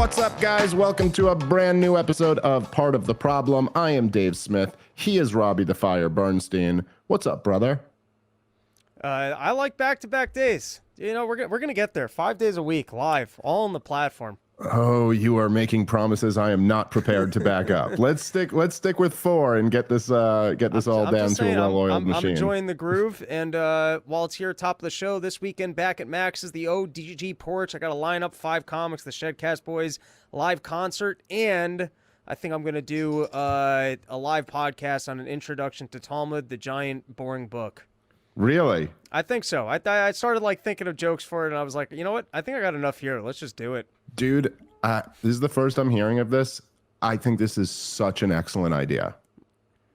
What's up, guys? Welcome to a brand new episode of Part of the Problem. I am Dave Smith. He is Robbie the Fire Bernstein. What's up, brother? I like back-to-back days. You know, we're gonna get there. 5 days a week, live, all on the platform. Oh, you are making promises I am not prepared to back up. Let's stick with 4 and get this all down to a well-oiled machine. I'm enjoying the groove, and while it's here top of the show this weekend, back at Max's, the ODG Porch. I got to line up 5 comics, the Shedcast Boys live concert, and I think I'm gonna do a live podcast on an introduction to Talmud, the giant boring book. Really? I think so. I started like thinking of jokes for it, and I was like, you know what? I think I got enough here. Let's just do it. Dude, this is the first I'm hearing of this. I think this is such an excellent idea.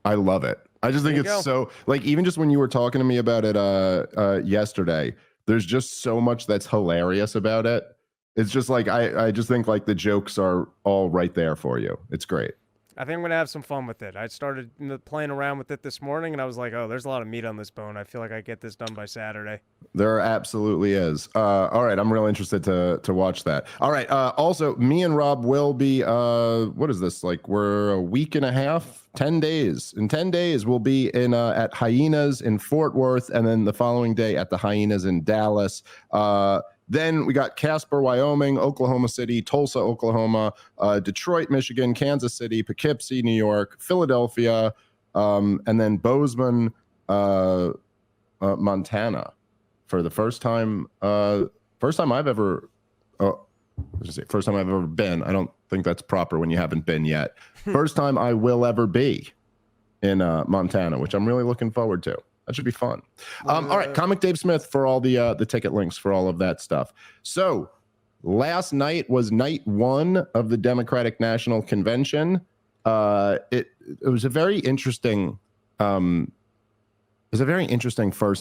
I love it. I just think it's so, like, even just when you were talking to me about it yesterday, there's just so much that's hilarious about it. It's just like, I just think like the jokes are all right there for you. It's great. I think I'm going to have some fun with it. I started playing around with it this morning, and I was like, oh, there's a lot of meat on this bone. I feel like I get this done by Saturday. There absolutely is. All right, I'm real interested to watch that. All right, also, me and Rob will be, what is this? Like, we're a week and a half, 10 days. In 10 days, we'll be in at Hyenas in Fort Worth, and then the following day at the Hyenas in Dallas. Then we got Casper, Wyoming, Oklahoma City, Tulsa, Oklahoma, Detroit, Michigan, Kansas City, Poughkeepsie, New York, Philadelphia, and then Bozeman, Montana, for the first time I've ever been. I don't think that's proper when you haven't been yet. First time I will ever be in Montana, which I'm really looking forward to. That should be fun. All right, Comic Dave Smith for all the ticket links for all of that stuff. So last night was night 1 of the Democratic National Convention. It was a very interesting first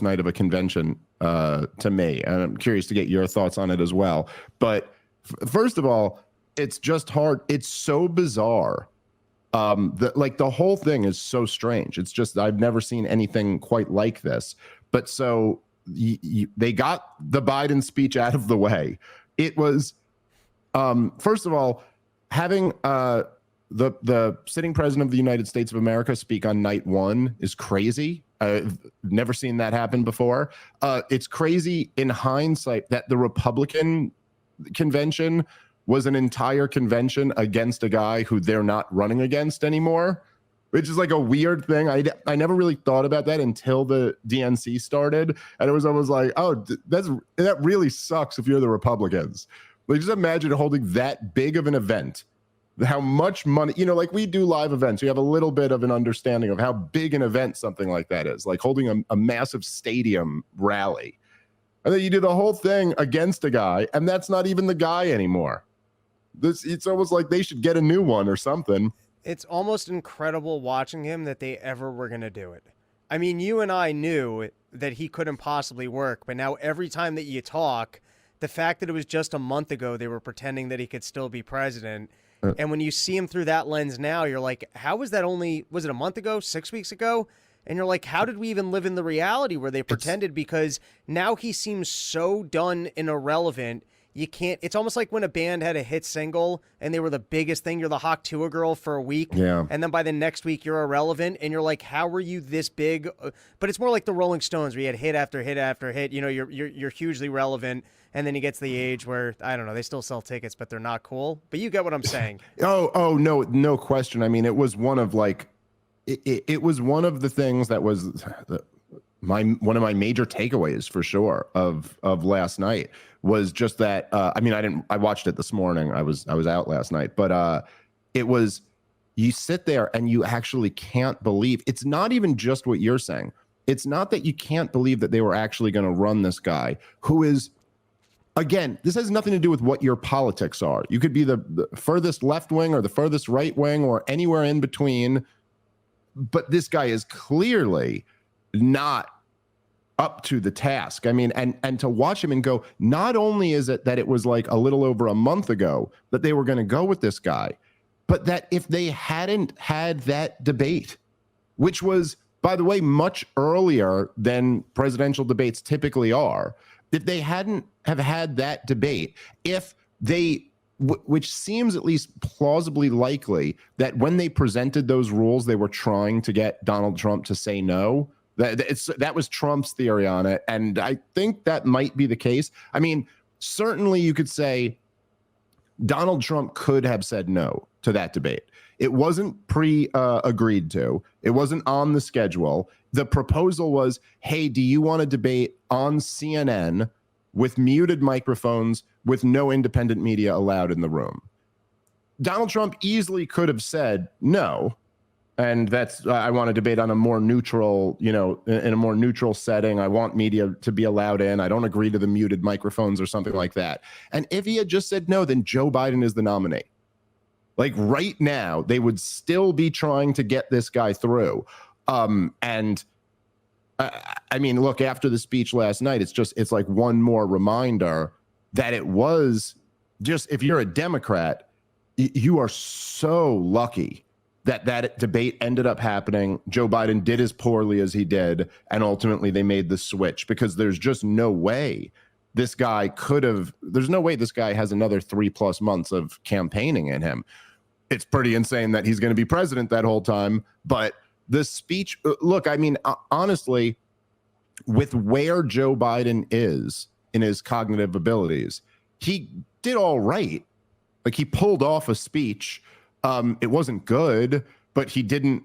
night of a convention to me, and I'm curious to get your thoughts on it as well. But first of all, it's just hard. It's so bizarre. The whole thing is so strange. It's just, I've never seen anything quite like this. But so they got the Biden speech out of the way. It was, first of all, having the sitting president of the United States of America speak on night 1 is crazy. I've never seen that happen before. It's crazy in hindsight that the Republican convention was an entire convention against a guy who they're not running against anymore, which is like a weird thing. I never really thought about that until the DNC started. And it was almost like, oh, that really sucks if you're the Republicans. Like, just imagine holding that big of an event, how much money, like we do live events. You have a little bit of an understanding of how big an event something like that is, like holding a massive stadium rally. And then you do the whole thing against a guy, and that's not even the guy anymore. It's almost like they should get a new one or something. It's almost incredible watching him that they ever were going to do it. I mean, you and I knew that he couldn't possibly work, but now every time that you talk, the fact that it was just a month ago they were pretending that he could still be president, and when you see him through that lens now, you're like, how was that was it a month ago, 6 weeks ago? And you're like, how did we even live in the reality where they pretended? Because now he seems so done and irrelevant. You can't, it's almost like when a band had a hit single and they were the biggest thing. You're the Hawk Tuah girl for a week. Yeah. And then by the next week, you're irrelevant. And you're like, how were you this big? But it's more like the Rolling Stones, where you had hit after hit after hit. You're hugely relevant. And then he gets to the age where, I don't know, they still sell tickets, but they're not cool. But you get what I'm saying. Oh, no question. I mean, it was one of like, it was one of the things that was one of my major takeaways for sure of last night was just that. I watched it this morning. I was out last night, but it was, you sit there and you actually can't believe. It's not even just what you're saying. It's not that you can't believe that they were actually going to run this guy who is, again, this has nothing to do with what your politics are. You could be the furthest left wing or the furthest right wing or anywhere in between. But this guy is clearly not up to the task. I mean, and to watch him and go, not only is it that it was like a little over a month ago that they were going to go with this guy, but that if they hadn't had that debate, which was, by the way, much earlier than presidential debates typically are, if they hadn't have had that debate, if they which seems at least plausibly likely that when they presented those rules, they were trying to get Donald Trump to say no. That was Trump's theory on it. And I think that might be the case. I mean, certainly you could say Donald Trump could have said no to that debate. It wasn't agreed to. It wasn't on the schedule. The proposal was, hey, do you want to debate on CNN with muted microphones with no independent media allowed in the room? Donald Trump easily could have said no. And that's, I want to debate on a more neutral, in a more neutral setting. I want media to be allowed in. I don't agree to the muted microphones or something like that. And if he had just said no, then Joe Biden is the nominee. Like right now, they would still be trying to get this guy through. And I mean, look, after the speech last night, it's like one more reminder that it was just, if you're a Democrat, you are so lucky that debate ended up happening. Joe Biden did as poorly as he did, and ultimately they made the switch, because there's just no way this guy there's no way this guy has another 3+ months of campaigning in him. It's pretty insane that he's going to be president that whole time. But the speech, look, I mean, honestly, with where Joe Biden is in his cognitive abilities, he did all right. Like, he pulled off a speech. It wasn't good, but he didn't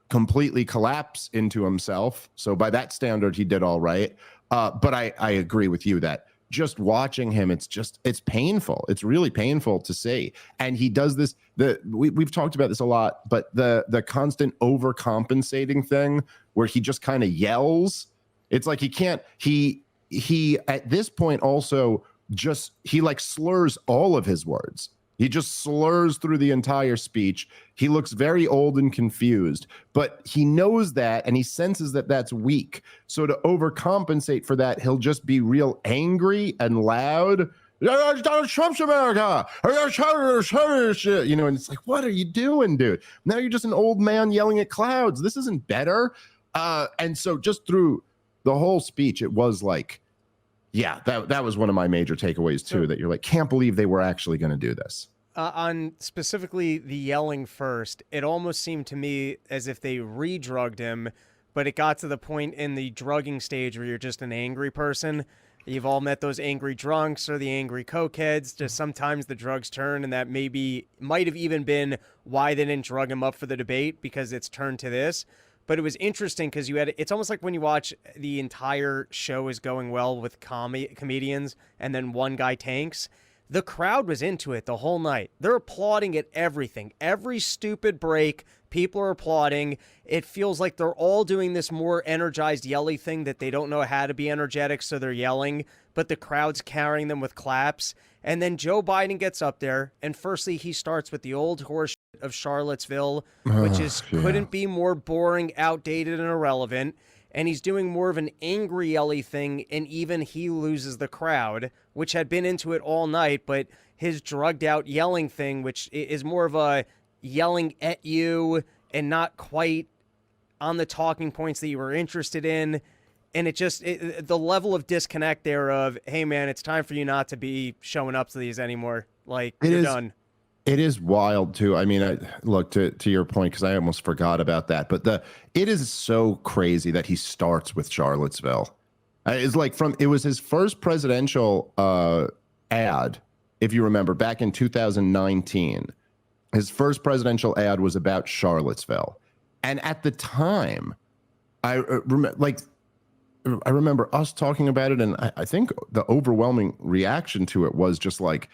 completely collapse into himself. So by that standard, he did all right. But I agree with you that just watching him, it's painful. It's really painful to see. And he does this, we've talked about this a lot, but the constant overcompensating thing where he just kind of yells. It's like he at this point also he like slurs all of his words. He just slurs through the entire speech. He looks very old and confused, but he knows that, and he senses that that's weak. So to overcompensate for that, he'll just be real angry and loud. Donald Trump's America. And it's like, what are you doing, dude? Now you're just an old man yelling at clouds. This isn't better. And so just through the whole speech, it was like, yeah, that was one of my major takeaways too, that you're like, can't believe they were actually going to do this. On specifically the yelling first, it almost seemed to me as if they re-drugged him, but it got to the point in the drugging stage where you're just an angry person. You've all met those angry drunks or the angry cokeheads. Just sometimes the drugs turn, and that might have even been why they didn't drug him up for the debate, because it's turned to this. But it was interesting because it's almost like when you watch the entire show is going well with comedians and then one guy tanks. The crowd was into it the whole night. They're applauding at everything. Every stupid break, people are applauding. It feels like they're all doing this more energized yelly thing that they don't know how to be energetic, so they're yelling, but the crowd's carrying them with claps. And then Joe Biden gets up there, and firstly, he starts with the old horse of Charlottesville, which couldn't be more boring, outdated, and irrelevant. And he's doing more of an angry yelly thing, and even he loses the crowd, which had been into it all night. But his drugged out yelling thing, which is more of a yelling at you and not quite on the talking points that you were interested in. And the level of disconnect there of, hey man, it's time for you not to be showing up to these anymore. Like, you're done. It is wild too. I mean, look, to your point, because I almost forgot about that, but it is so crazy that he starts with Charlottesville. It's like it was his first presidential ad, if you remember, back in 2019. His first presidential ad was about Charlottesville. And at the time, I remember us talking about it, and I think the overwhelming reaction to it was just like,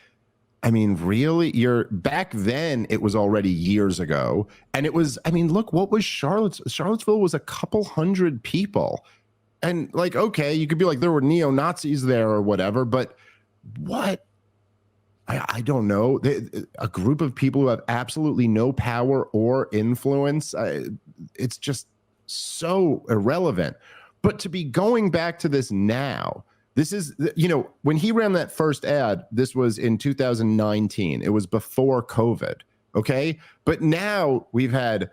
I mean, really? Back then, it was already years ago. And it was, I mean, look, what was Charlottesville was a couple hundred people. And like, okay, you could be like, there were neo-Nazis there or whatever, but what? I don't know. A group of people who have absolutely no power or influence. It's just so irrelevant. But to be going back to this now, this is, when he ran that first ad, this was in 2019. It was before COVID. Okay. But now we've had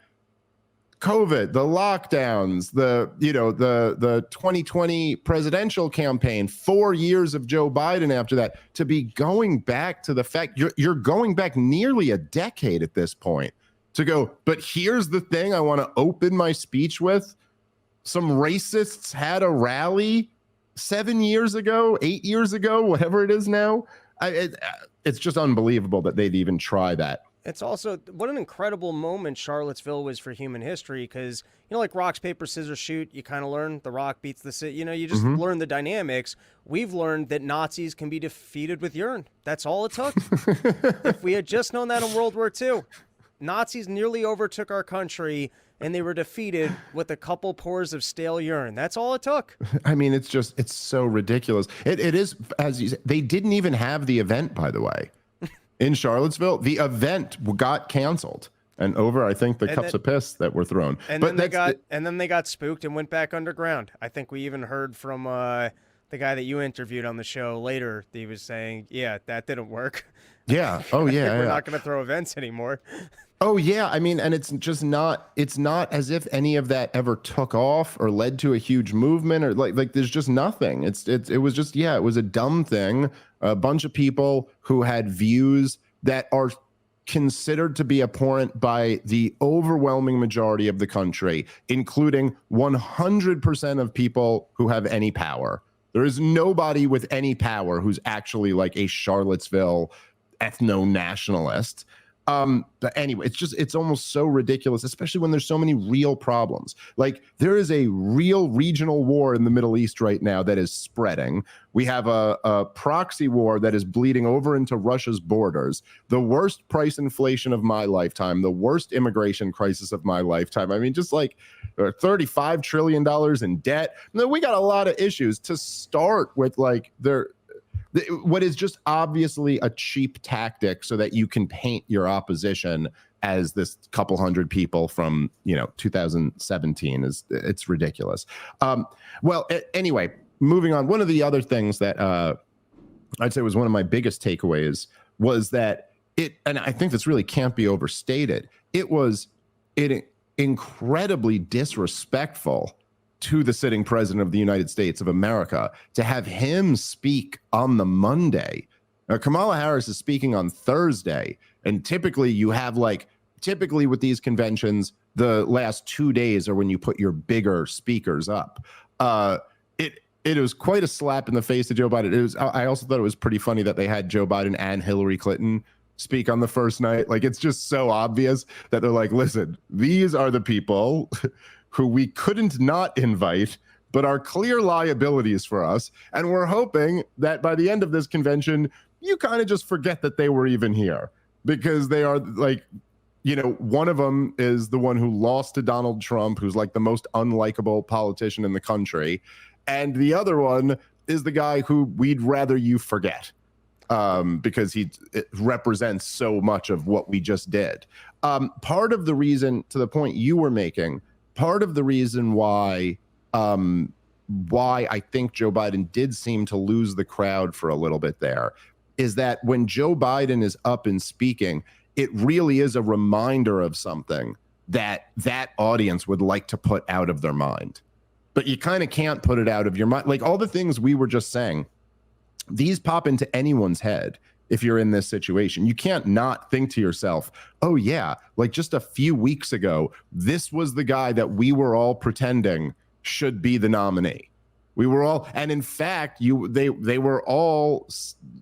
COVID, the lockdowns, the 2020 presidential campaign, 4 years of Joe Biden after that, to be going back to the fact you're going back nearly a decade at this point to go, but here's the thing I want to open my speech with. Some racists had a rally 7 years ago, 8 years ago, whatever it is now. It's just unbelievable that they'd even try that. It's also, what an incredible moment Charlottesville was for human history, because, like rock, paper, scissors, shoot, you kind of learn the rock beats the city. You just learn the dynamics. We've learned that Nazis can be defeated with urine. That's all it took. If we had just known that in World War II, Nazis nearly overtook our country, and they were defeated with a couple pours of stale urine. That's all it took. I mean, it's so ridiculous. It is, as you said, they didn't even have the event, by the way. In Charlottesville, the event got canceled and over, I think, the cups of piss that were thrown. And then they got spooked and went back underground. I think we even heard from the guy that you interviewed on the show later. He was saying, yeah, that didn't work. Yeah. Oh, yeah. We're not going to throw events anymore. Oh, yeah. I mean, and it's not as if any of that ever took off or led to a huge movement or like there's just nothing. It was just, it was a dumb thing. A bunch of people who had views that are considered to be abhorrent by the overwhelming majority of the country, including 100% of people who have any power. There is nobody with any power who's actually like a Charlottesville ethno-nationalist. But anyway, it's almost so ridiculous, especially when there's so many real problems. Like there is a real regional war in the Middle East right now that is spreading. We have a proxy war that is bleeding over into Russia's borders, the worst price inflation of my lifetime, the worst immigration crisis of my lifetime. I mean, just like $35 trillion in debt. We got a lot of issues to start with, like what is just obviously a cheap tactic so that you can paint your opposition as this couple hundred people from 2017. It's ridiculous. Anyway, moving on. One of the other things that I'd say was one of my biggest takeaways was that and I think this really can't be overstated, it was incredibly disrespectful to the sitting president of the United States of America to have him speak on the Monday. Kamala Harris is speaking on Thursday, and typically you have with these conventions, the last 2 days are when you put your bigger speakers up. It was quite a slap in the face to Joe Biden. I also thought it was pretty funny that they had Joe Biden and Hillary Clinton speak on the first night. Like, it's just so obvious that they're like, listen, these are the people who we couldn't not invite, but are clear liabilities for us. And we're hoping that by the end of this convention, you kind of just forget that they were even here, because they are like, one of them is the one who lost to Donald Trump, who's like the most unlikable politician in the country. And the other one is the guy who we'd rather you forget, because it represents so much of what we just did. Part of the reason, to the point you were making, part of the reason why I think Joe Biden did seem to lose the crowd for a little bit there is that when Joe Biden is up and speaking, it really is a reminder of something that audience would like to put out of their mind. But you kind of can't put it out of your mind. Like all the things we were just saying, these pop into anyone's head. If you're in this situation, you can't not think to yourself, oh yeah, like just a few weeks ago, this was the guy that we were all pretending should be the nominee. We were all, and in fact, they were all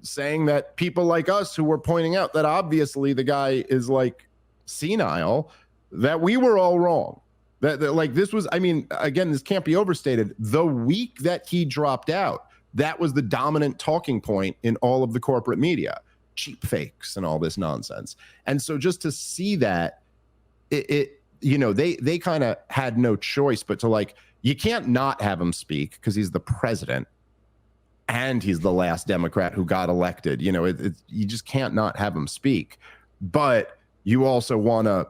saying that people like us who were pointing out that obviously the guy is like senile, that we were all wrong. That like this was, I mean, again, this can't be overstated. The week that he dropped out, that was the dominant talking point in all of the corporate media, cheap fakes and all this nonsense. And so just to see that, they kind of had no choice but to, like, you can't not have him speak because he's the president and he's the last Democrat who got elected. You just can't not have him speak. But you also want to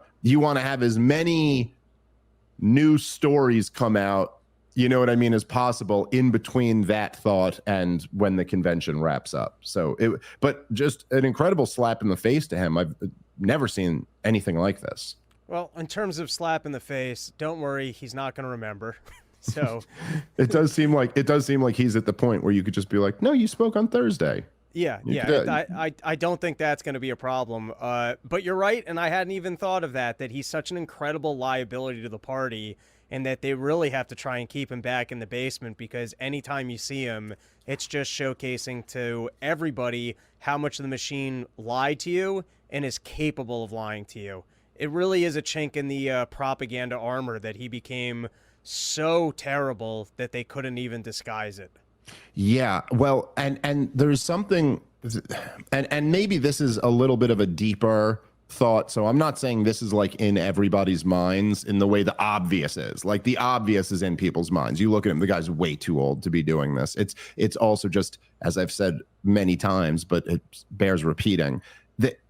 have as many new stories come out, as possible in between that thought and when the convention wraps up. But just an incredible slap in the face to him. I've never seen anything like this. Well, in terms of slap in the face, don't worry, he's not going to remember. So it does seem like he's at the point where you could just be like, no, you spoke on Thursday. yeah, I don't think that's going to be a problem. But you're right, and I hadn't even thought of that he's such an incredible liability to the party, and that they really have to try and keep him back in the basement, because anytime you see him, it's just showcasing to everybody how much the machine lied to you and is capable of lying to you. It really is a chink in the propaganda armor that he became so terrible that they couldn't even disguise it. Yeah, well, and there's something, and maybe this is a little bit of a deeper thought. So I'm not saying this is like in everybody's minds in the way the obvious is. Like the obvious is in people's minds. You look at him, the guy's way too old to be doing this. It's also just, as I've said many times, but it bears repeating, that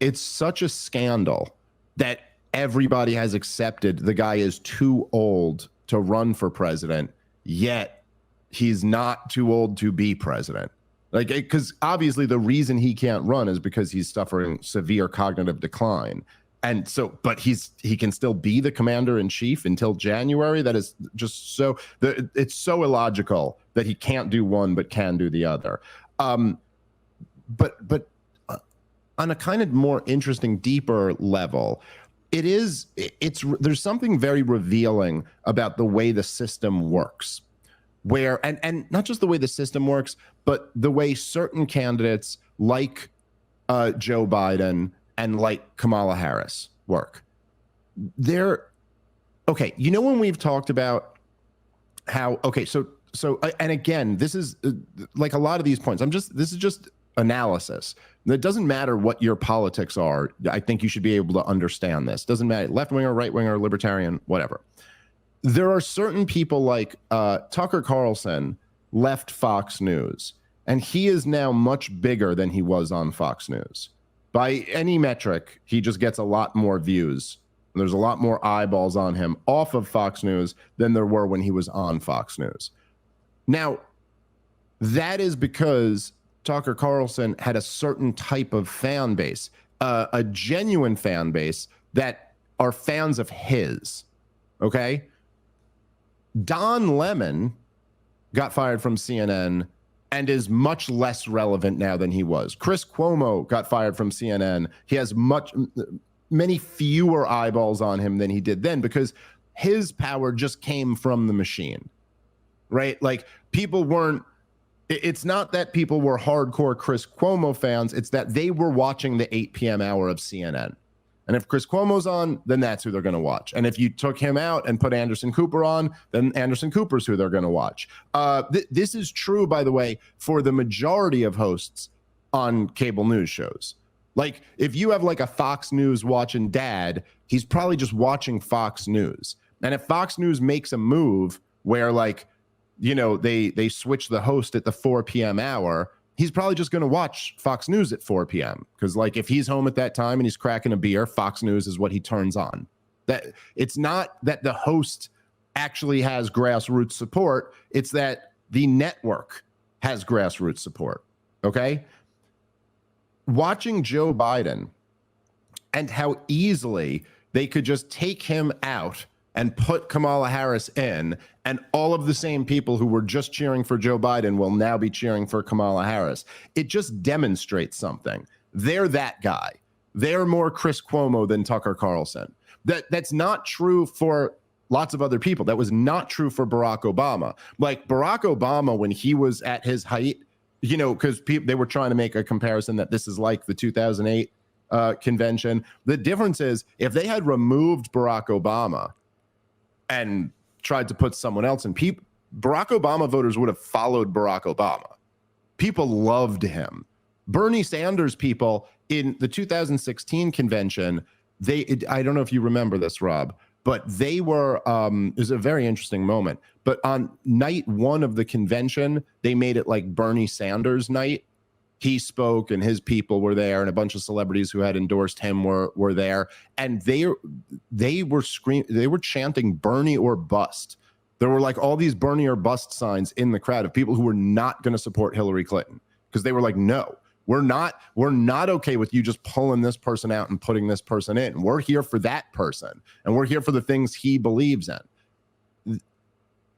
it's such a scandal that everybody has accepted the guy is too old to run for president, yet he's not too old to be president. Like, because obviously the reason he can't run is because he's suffering severe cognitive decline. And so, but he can still be the commander in chief until January. That is just so, it's so illogical that he can't do one, but can do the other. But on a kind of more interesting, deeper level, there's something very revealing about the way the system works, where, and not just the way the system works, but the way certain candidates like Joe Biden and like Kamala Harris work. Okay, you know, when we've talked about how, okay, so and again, this is like a lot of these points, this is just analysis. It doesn't matter what your politics are. I think you should be able to understand this. Doesn't matter, left winger, right winger, libertarian, whatever. There are certain people like Tucker Carlson left Fox News, and he is now much bigger than he was on Fox News. By any metric, he just gets a lot more views. There's a lot more eyeballs on him off of Fox News than there were when he was on Fox News. Now, that is because Tucker Carlson had a certain type of fan base, a genuine fan base that are fans of his, okay? Don Lemon got fired from CNN and is much less relevant now than he was. Chris Cuomo got fired from CNN. He has many fewer eyeballs on him than he did then, because his power just came from the machine, right? Like, people weren't, it's not that people were hardcore Chris Cuomo fans. It's that they were watching the 8 p.m. hour of CNN. And if Chris Cuomo's on, then that's who they're going to watch. And if you took him out and put Anderson Cooper on, then Anderson Cooper's who they're going to watch. This is true, by the way, for the majority of hosts on cable news shows. Like, if you have like a Fox News watching dad, he's probably just watching Fox News. And if Fox News makes a move where, like, you know, they switch the host at the 4 p.m. hour, he's probably just going to watch Fox News at 4 p.m. Because, like, if he's home at that time and he's cracking a beer, Fox News is what he turns on. That it's not that the host actually has grassroots support. It's that the network has grassroots support. Okay? Watching Joe Biden and how easily they could just take him out and put Kamala Harris in, and all of the same people who were just cheering for Joe Biden will now be cheering for Kamala Harris. It just demonstrates something. They're that guy. They're more Chris Cuomo than Tucker Carlson. That's not true for lots of other people. That was not true for Barack Obama. Like, Barack Obama, when he was at his height, you know, because they were trying to make a comparison that this is like the 2008 convention. The difference is, if they had removed Barack Obama and tried to put someone else in, Barack Obama voters would have followed Barack Obama. People loved him. Bernie Sanders people in the 2016 convention, I don't know if you remember this, Rob, but they were, it was a very interesting moment. But on night one of the convention, they made it like Bernie Sanders night. He spoke and his people were there, and a bunch of celebrities who had endorsed him were there. And they were chanting Bernie or bust. There were like all these Bernie or bust signs in the crowd of people who were not going to support Hillary Clinton, because they were like, no, We're not okay with you just pulling this person out and putting this person in. We're here for that person, and we're here for the things he believes in.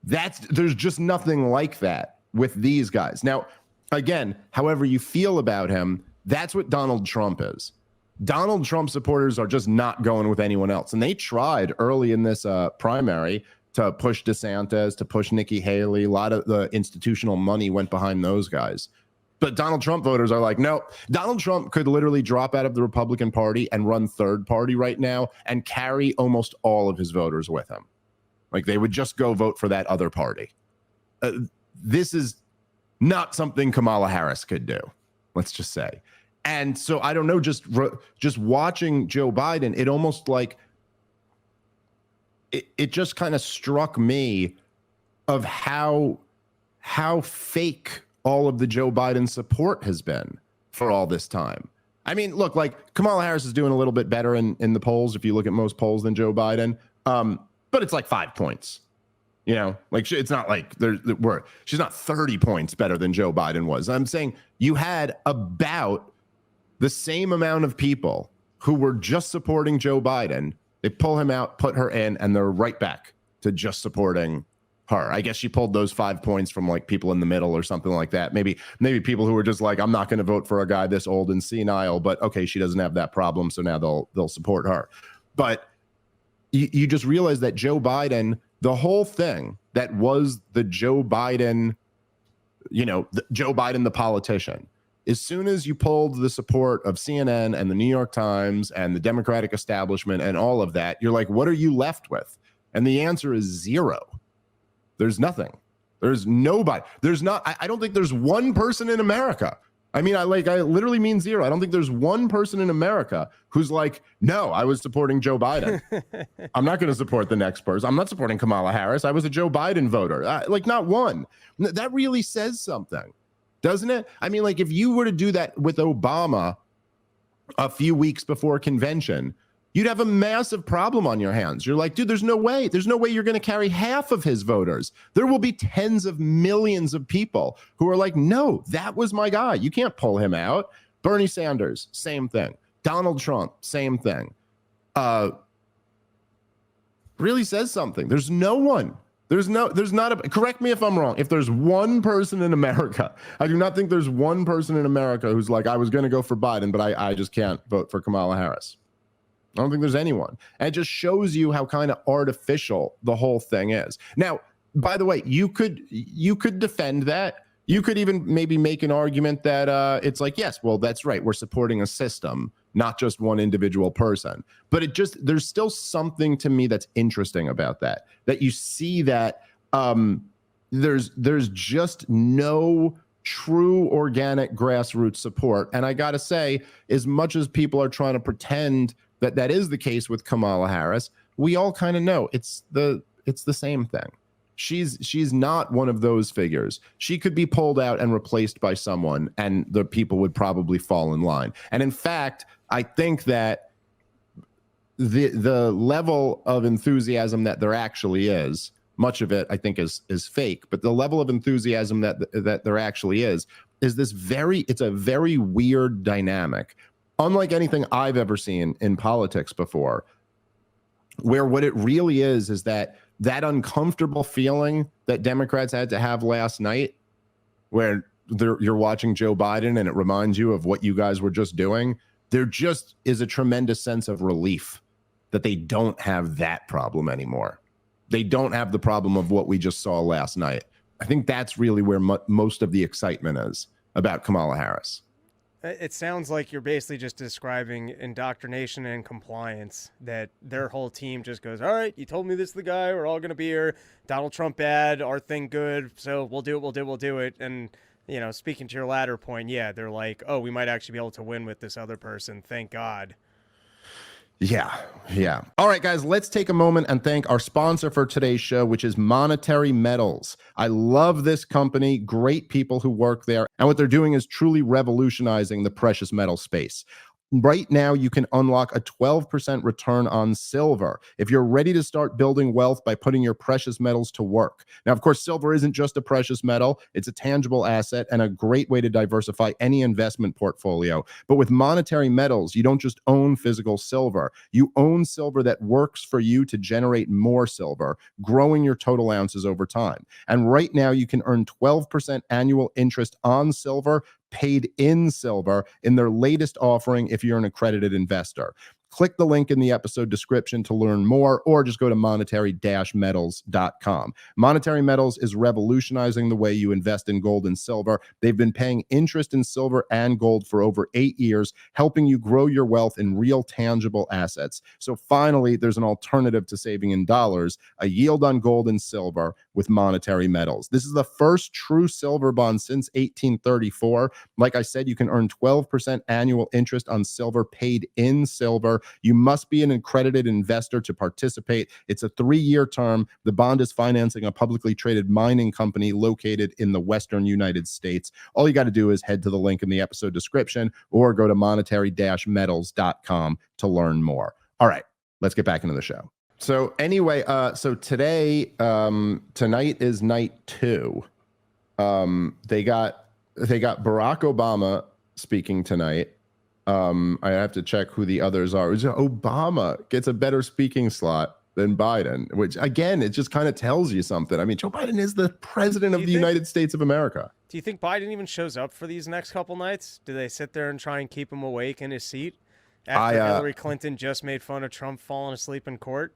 There's just nothing like that with these guys. Now, again, however you feel about him, that's what Donald Trump is. Donald Trump supporters are just not going with anyone else. And they tried early in this primary to push DeSantis, to push Nikki Haley. A lot of the institutional money went behind those guys. But Donald Trump voters are like, no. Donald Trump could literally drop out of the Republican Party and run third party right now and carry almost all of his voters with him. Like, they would just go vote for that other party. This is not something Kamala Harris could do, let's just say. And so I don't know, just watching Joe Biden, it almost like it just kind of struck me of how fake all of the Joe Biden support has been for all this time. I mean, look, like Kamala Harris is doing a little bit better in the polls if you look at most polls than Joe Biden, but it's like 5 points. You know, like it's not like she's not 30 points better than Joe Biden was. I'm saying you had about the same amount of people who were just supporting Joe Biden. They pull him out, put her in, and they're right back to just supporting her. I guess she pulled those 5 points from like people in the middle or something like that. Maybe people who were just like, I'm not going to vote for a guy this old and senile, but okay, she doesn't have that problem, so now they'll support her. But you just realize that Joe Biden, the whole thing that was the Joe Biden, Joe Biden the politician, as soon as you pulled the support of CNN and the New York Times and the Democratic establishment and all of that, you're like, what are you left with? And the answer is zero. There's nothing. There's nobody. There's not. I don't think there's one person in America. I mean, I literally mean zero. I don't think there's one person in America who's like, no, I was supporting Joe Biden. I'm not going to support the next person. I'm not supporting Kamala Harris. I was a Joe Biden voter. Like, not one. That really says something, doesn't it? I mean, like, if you were to do that with Obama a few weeks before convention, you'd have a massive problem on your hands. You're like, dude, there's no way you're going to carry half of his voters. There will be tens of millions of people who are like, no, that was my guy. You can't pull him out. Bernie Sanders, same thing. Donald Trump, same thing. Really says something. There's no one. Correct me if I'm wrong. If there's one person in America, I do not think there's one person in America who's like, I was going to go for Biden, but I just can't vote for Kamala Harris. I don't think there's anyone. And it just shows you how kind of artificial the whole thing is. Now, by the way, you could defend that. You could even maybe make an argument that it's like, yes, well, that's right. We're supporting a system, not just one individual person. But there's still something to me that's interesting about that you see that there's just no true organic grassroots support. And I got to say, as much as people are trying to pretend that is the case with Kamala Harris, we all kind of know it's the same thing. She's not one of those figures. She could be pulled out and replaced by someone, and the people would probably fall in line. And in fact, I think that the level of enthusiasm that there actually is, much of it I think is fake, but the level of enthusiasm that there actually is this it's a very weird dynamic, unlike anything I've ever seen in politics before, where what it really is that uncomfortable feeling that Democrats had to have last night, where you're watching Joe Biden and it reminds you of what you guys were just doing, there just is a tremendous sense of relief that they don't have that problem anymore. They don't have the problem of what we just saw last night. I think that's really where most of the excitement is about Kamala Harris. It sounds like you're basically just describing indoctrination and compliance, that their whole team just goes, all right, you told me this is the guy, we're all going to be here. Donald Trump bad, our thing good, so we'll do it. And, speaking to your latter point, yeah, they're like, oh, we might actually be able to win with this other person. Thank God. Yeah. All right, guys, let's take a moment and thank our sponsor for today's show, which is Monetary Metals. I love this company, great people who work there, and what they're doing is truly revolutionizing the precious metal space. right now you can unlock a 12% return on silver if you're ready to start building wealth by putting your precious metals to work. Now, of course, silver isn't just a precious metal. It's a tangible asset and a great way to diversify any investment portfolio. But with monetary metals, you don't just own physical silver. You own silver that works for you to generate more silver, growing your total ounces over time. And right now you can earn 12% annual interest on silver paid in silver in their latest offering if you're an accredited investor. Click the link in the episode description to learn more, or just go to monetary-metals.com. Monetary Metals is revolutionizing the way you invest in gold and silver. They've been paying interest in silver and gold for over 8 years, helping you grow your wealth in real tangible assets. So finally, there's an alternative to saving in dollars, a yield on gold and silver with Monetary Metals. This is the first true silver bond since 1834. Like I said, you can earn 12% annual interest on silver paid in silver. You must be an accredited investor to participate. It's a 3-year term. The bond is financing a publicly traded mining company located in the Western United States. All you got to do is head to the link in the episode description or go to monetary-metals.com to learn more. All right, let's get back into the show. So anyway, so today, tonight is night 2. They got Barack Obama speaking tonight. I have to check who the others are. Obama gets a better speaking slot than Biden, which again, it just kind of tells you something. I mean, Joe Biden is the president of the United States of America. Do you think Biden even shows up for these next couple nights? Do they sit there and try and keep him awake in his seat after Hillary Clinton just made fun of Trump falling asleep in court?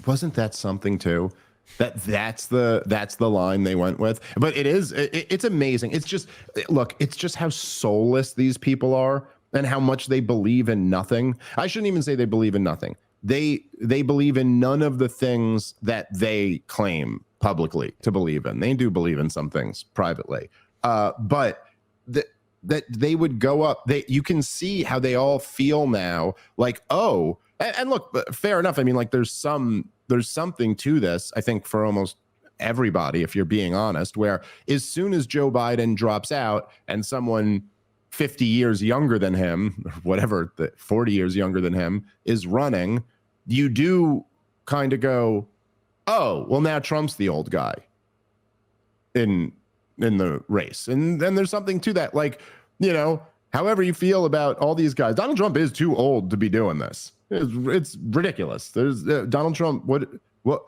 Wasn't that something too? That's the line they went with. But it's amazing. It's just, look, it's just how soulless these people are and how much they believe in nothing. I shouldn't even say they believe in nothing. They believe in none of the things that they claim publicly to believe in. They do believe in some things privately. But that they would go up. You can see how they all feel now, like, oh, and look, fair enough. I mean, like, there's something to this, I think, for almost everybody, if you're being honest, where as soon as Joe Biden drops out and someone 50 years younger than him, or whatever, 40 years younger than him is running, you do kind of go, oh, well, now Trump's the old guy in the race. And then there's something to that. Like, you know, however you feel about all these guys, Donald Trump is too old to be doing this. It's ridiculous. There's Donald Trump. What?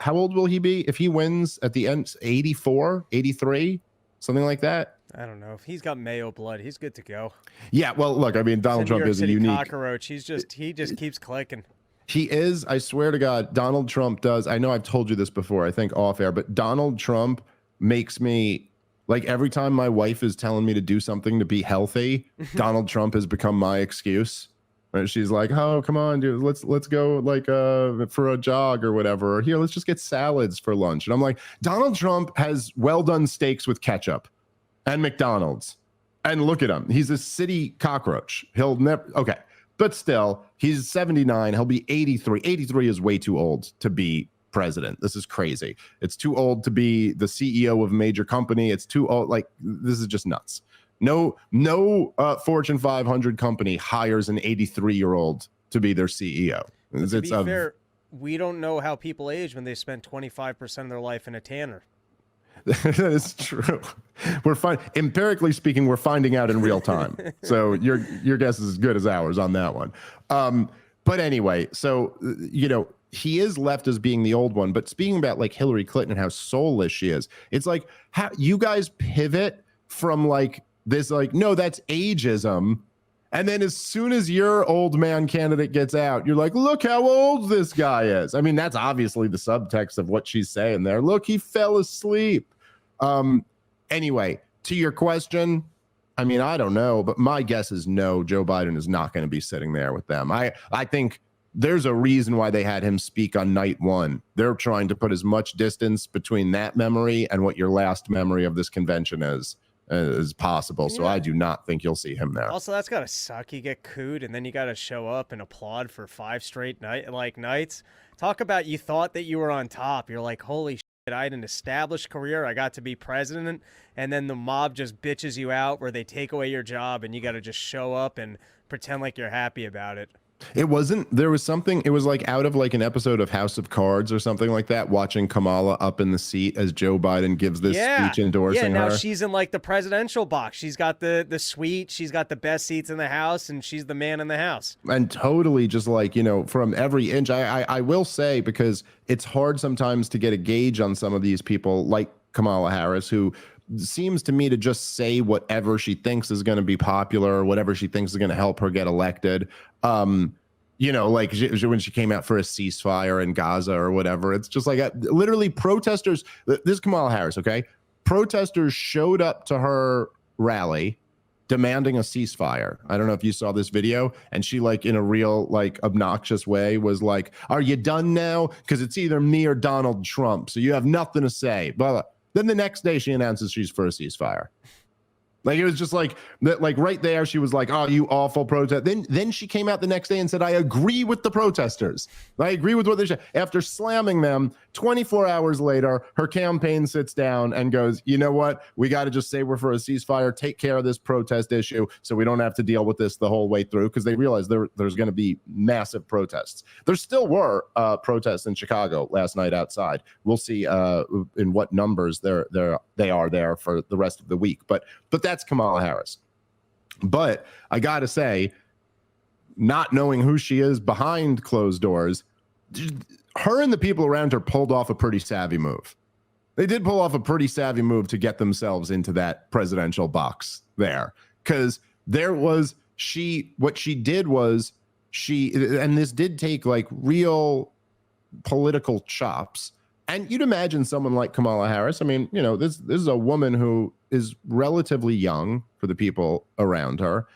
How old will he be if he wins at the end? 84, 83, something like that. I don't know. If he's got Mayo blood, he's good to go. Yeah. Well, look. I mean, Donald Trump is a unique cockroach. He just keeps clicking. He is. I swear to God, Donald Trump does. I know I've told you this before, I think off air, but Donald Trump makes me, like, every time my wife is telling me to do something to be healthy, Donald Trump has become my excuse. Right? She's like, oh, come on, dude, let's go, like, for a jog or whatever. Or here, let's just get salads for lunch. And I'm like, Donald Trump has well-done steaks with ketchup and McDonald's. And look at him. He's a city cockroach. He'll never, okay. But still, he's 79. He'll be 83. 83 is way too old to be president. This is crazy. It's too old to be the CEO of a major company. It's too old. Like, this is just nuts. No Fortune 500 company hires an 83-year-old to be their CEO. To be fair, we don't know how people age when they spend 25% of their life in a tanner. That is true. Empirically speaking, we're finding out in real time. So your guess is as good as ours on that one. But anyway, so, you know, he is left as being the old one. But speaking about, like, Hillary Clinton and how soulless she is, it's like, how you guys pivot from, like, this, like, no, that's ageism. And then as soon as your old man candidate gets out, you're like, look how old this guy is. I mean, that's obviously the subtext of what she's saying there. Look, he fell asleep. Anyway, to your question, I mean, I don't know, but my guess is no, Joe Biden is not going to be sitting there with them. I think there's a reason why they had him speak on night 1. They're trying to put as much distance between that memory and what your last memory of this convention is as possible. So I do not think you'll see him there. Also, that's gotta suck. You get cooed and then you gotta show up and applaud for 5 straight nights. Talk about, you thought that you were on top. You're like, holy I had an established career. I got to be president, and then the mob just bitches you out where they take away your job and you got to just show up and pretend like you're happy about it. It wasn't, there was something, it was like out of like an episode of House of Cards or something like that, watching Kamala up in the seat as Joe Biden gives this speech endorsing now her. she's in like the presidential box. She's got the suite. She's got the best seats in the house, and she's the man in the house. And totally just like, you know, from every inch, I will say, because it's hard sometimes to get a gauge on some of these people like Kamala Harris, who seems to me to just say whatever she thinks is going to be popular or whatever she thinks is going to help her get elected. You know, like when she came out for a ceasefire in Gaza or whatever, it's just like literally protesters. This is Kamala Harris, okay? Protesters showed up to her rally demanding a ceasefire. I don't know if you saw this video, and she like in a real like obnoxious way was like, "Are you done now? Because it's either me or Donald Trump, so you have nothing to say." Blah, blah. Then the next day she announces she's for a ceasefire. Like it was just like right there, she was like, "Oh, you awful protest." Then she came out the next day and said, "I agree with the protesters. I agree with what they said." After slamming them, 24 hours later, her campaign sits down and goes, "You know what? We got to just say we're for a ceasefire, take care of this protest issue so we don't have to deal with this the whole way through," because they realized there's going to be massive protests. There still were protests in Chicago last night outside. We'll see in what numbers they are there for the rest of the week. But that's Kamala Harris. But I got to say, not knowing who she is behind closed doors, her and the people around her pulled off a pretty savvy move. They did pull off a pretty savvy move to get themselves into that presidential box there. Because what she did was and this did take like real political chops. And you'd imagine someone like Kamala Harris. I mean, you know, this is a woman who is relatively young for the people around her.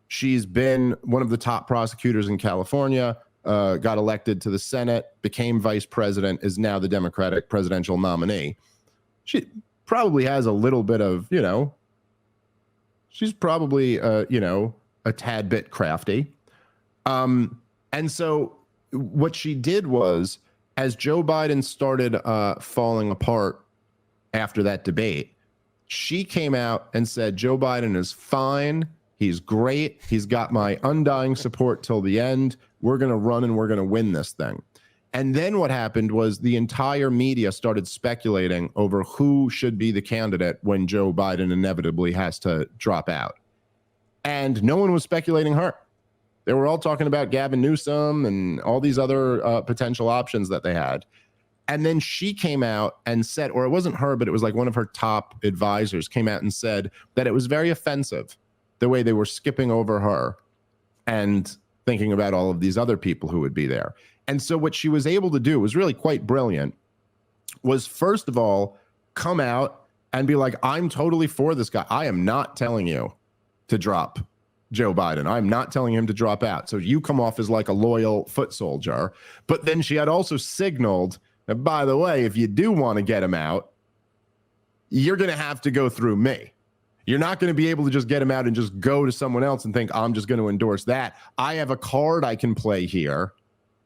She's been one of the top prosecutors in California, got elected to the Senate, became vice president, is now the Democratic presidential nominee. She probably has a little bit of, you know, she's probably, you know, a tad bit crafty. And so what she did was, as Joe Biden started falling apart after that debate, she came out and said, "Joe Biden is fine. He's great. He's got my undying support till the end. We're going to run and we're going to win this thing." And then what happened was the entire media started speculating over who should be the candidate when Joe Biden inevitably has to drop out. And no one was speculating her. They were all talking about Gavin Newsom and all these other potential options that they had. And then she came out and said, or it wasn't her, but it was like one of her top advisors came out and said that it was very offensive the way they were skipping over her and thinking about all of these other people who would be there. And so what she was able to do was really quite brilliant, was first of all, come out and be like, "I'm totally for this guy. I am not telling you to drop Joe Biden. I'm not telling him to drop out. So you come off as like a loyal foot soldier." But then she had also signaled that, by the way, if you do want to get him out, you're going to have to go through me. You're not going to be able to just get him out and just go to someone else and think, "I'm just going to endorse that." I have a card I can play here.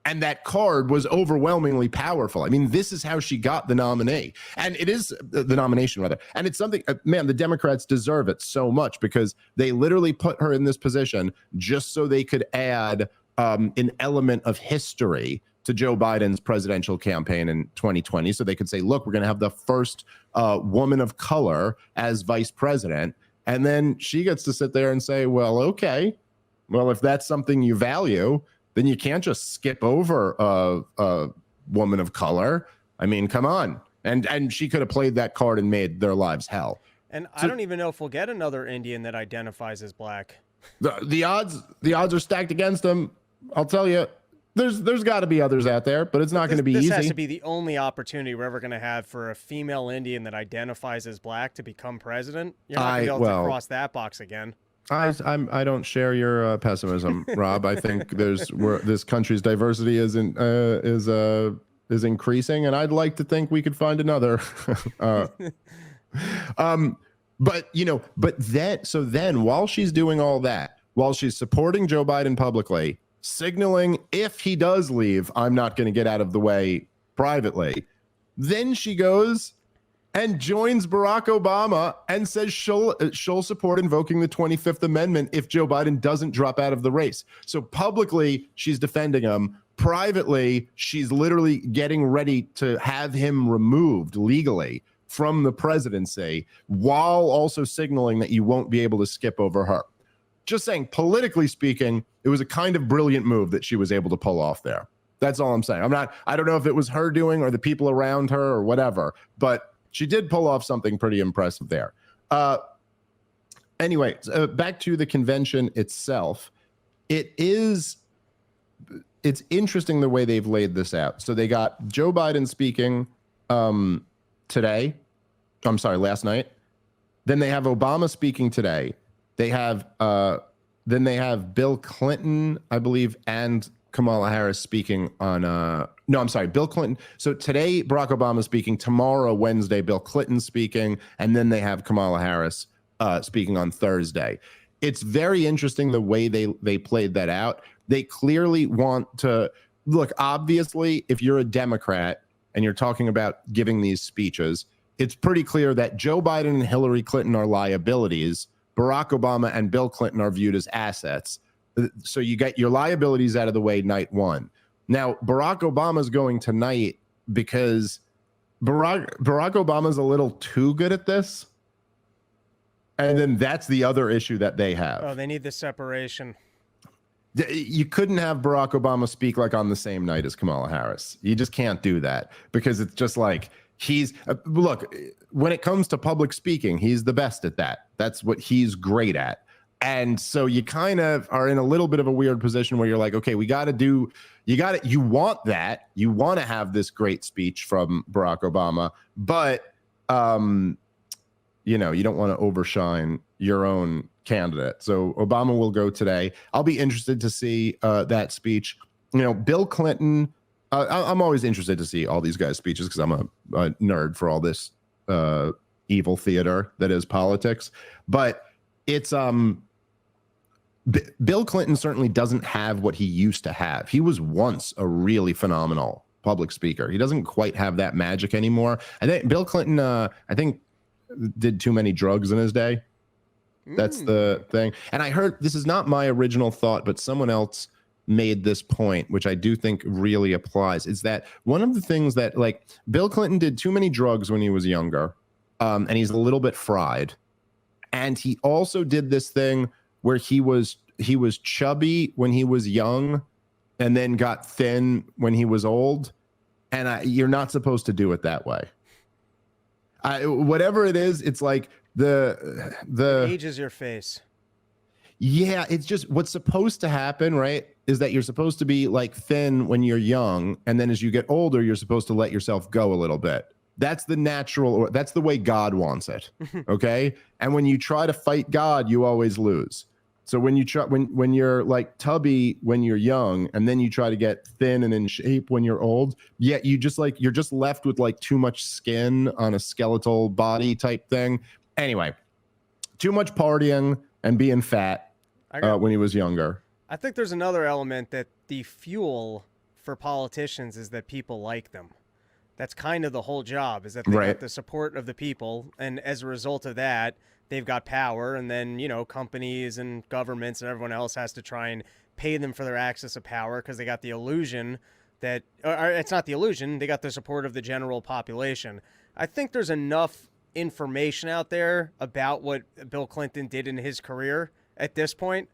And that card was overwhelmingly powerful. I mean, this is how she got the nominee. And it is the nomination, rather. And it's something, man, the Democrats deserve it so much because they literally put her in this position just so they could add an element of history to Joe Biden's presidential campaign in 2020. So they could say, look, we're going to have the first woman of color as vice president. And then she gets to sit there and say, well, okay, well, if that's something you value, then you can't just skip over a woman of color. I mean, come on. And she could have played that card and made their lives hell. And I don't even know if we'll get another Indian that identifies as black. The odds are stacked against them. I'll tell you, there's got to be others out there, but it's not going to be easy. This has to be the only opportunity we're ever going to have for a female Indian that identifies as black to become president. You're not going to be able to cross that box again. I don't share your pessimism, Rob. I think this country's diversity is increasing, and I'd like to think we could find another. So then while she's doing all that, while she's supporting Joe Biden publicly, signaling if he does leave, I'm not going to get out of the way privately. Then she goes and joins Barack Obama and says she'll support invoking the 25th Amendment if Joe Biden doesn't drop out of the race. So publicly, she's defending him. Privately, she's literally getting ready to have him removed legally from the presidency, while also signaling that you won't be able to skip over her. Just saying, politically speaking, it was a kind of brilliant move that she was able to pull off there. That's all I'm saying. I don't know if it was her doing or the people around her or whatever, but she did pull off something pretty impressive there. Anyway, back to the convention itself. It's interesting the way they've laid this out. So they got Joe Biden speaking last night. Then they have Obama speaking today. They have Bill Clinton, I believe, and Kamala Harris speaking on Bill Clinton. So today Barack Obama speaking, tomorrow, Wednesday, Bill Clinton speaking, and then they have Kamala Harris speaking on Thursday. It's very interesting the way they played that out. They clearly want to look, obviously, if you're a Democrat and you're talking about giving these speeches, it's pretty clear that Joe Biden and Hillary Clinton are liabilities. Barack Obama and Bill Clinton are viewed as assets. So you get your liabilities out of the way night one. Now, Barack Obama's going tonight because Barack Obama's a little too good at this. And then that's the other issue that they have. Oh, they need the separation. You couldn't have Barack Obama speak like on the same night as Kamala Harris. You just can't do that because it's just like look, when it comes to public speaking, he's the best at that. That's what he's great at. And so you kind of are in a little bit of a weird position where you're like, okay, you want that. You want to have this great speech from Barack Obama, but, you don't want to overshine your own candidate. So Obama will go today. I'll be interested to see that speech. Bill Clinton, I'm always interested to see all these guys' speeches because I'm a nerd for all this evil theater that is politics. But it's Bill Clinton certainly doesn't have what he used to have. He was once a really phenomenal public speaker. He doesn't quite have that magic anymore. I think Bill Clinton, did too many drugs in his day. That's the thing. And I heard, this is not my original thought, but someone else made this point, which I do think really applies, is that one of the things that, like, Bill Clinton did too many drugs when he was younger, and he's a little bit fried. And he also did this thing where he was chubby when he was young and then got thin when he was old. And you're not supposed to do it that way. Whatever it is, it's like the age is your face. Yeah, it's just what's supposed to happen, right? Is that you're supposed to be like thin when you're young, and then as you get older, you're supposed to let yourself go a little bit. That's the natural, or that's the way God wants it. Okay. And when you try to fight God, you always lose. So when you try, when you're like tubby when you're young, and then you try to get thin and in shape when you're old, yet you're just left with like too much skin on a skeletal body type thing. Anyway, too much partying and being fat when he was younger. I think there's another element that the fuel for politicians is that people like them. That's kind of the whole job, is that they get the support of the people, and as a result of that, they've got power, and then, companies and governments and everyone else has to try and pay them for their access to power because they got the illusion that, or it's not the illusion, they got the support of the general population. I think there's enough information out there about what Bill Clinton did in his career at this point,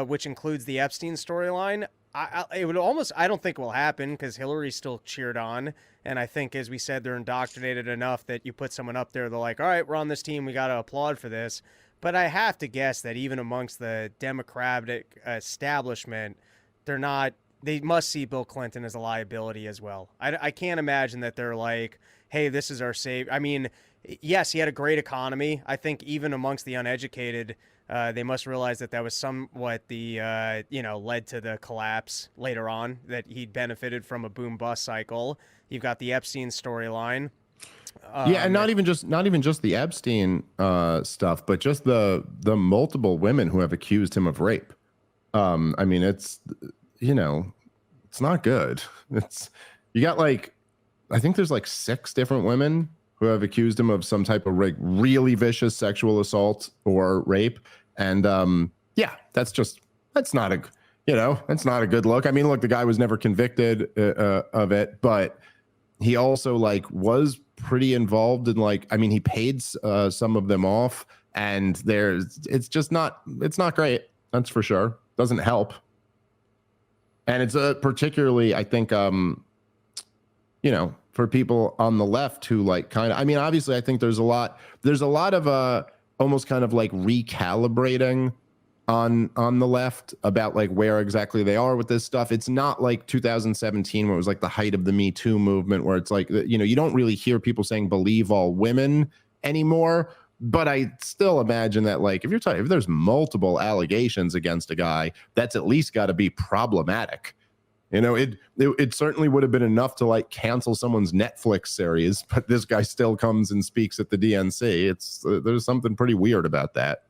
which includes the Epstein storyline. I don't think it will happen because Hillary still cheered on. And I think, as we said, they're indoctrinated enough that you put someone up there, they're like, all right, we're on this team, we got to applaud for this. But I have to guess that even amongst the Democratic establishment, they must see Bill Clinton as a liability as well. I can't imagine that they're like, hey, this is our save. I mean, yes, he had a great economy. I think even amongst the uneducated, they must realize that was somewhat the, led to the collapse later on, that he'd benefited from a boom bust cycle. You've got the Epstein storyline. And not even just the Epstein stuff, but just the multiple women who have accused him of rape. I mean, it's not good. You got like I think there's like 6 different women who have accused him of some type of really vicious sexual assault or rape. And yeah, that's not a, that's not a good look. I mean, look, the guy was never convicted of it, but he also like was pretty involved in he paid some of them off, and it's not great. That's for sure. Doesn't help. And it's particularly, I think, for people on the left who obviously I think there's a lot of almost kind of like recalibrating on the left about like where exactly they are with this stuff. It's not like 2017 where it was like the height of the Me Too movement, where it's like, you don't really hear people saying believe all women anymore. But I still imagine that like if there's multiple allegations against a guy, that's at least got to be problematic. It certainly would have been enough to like cancel someone's Netflix series, but this guy still comes and speaks at the DNC. There's something pretty weird about that.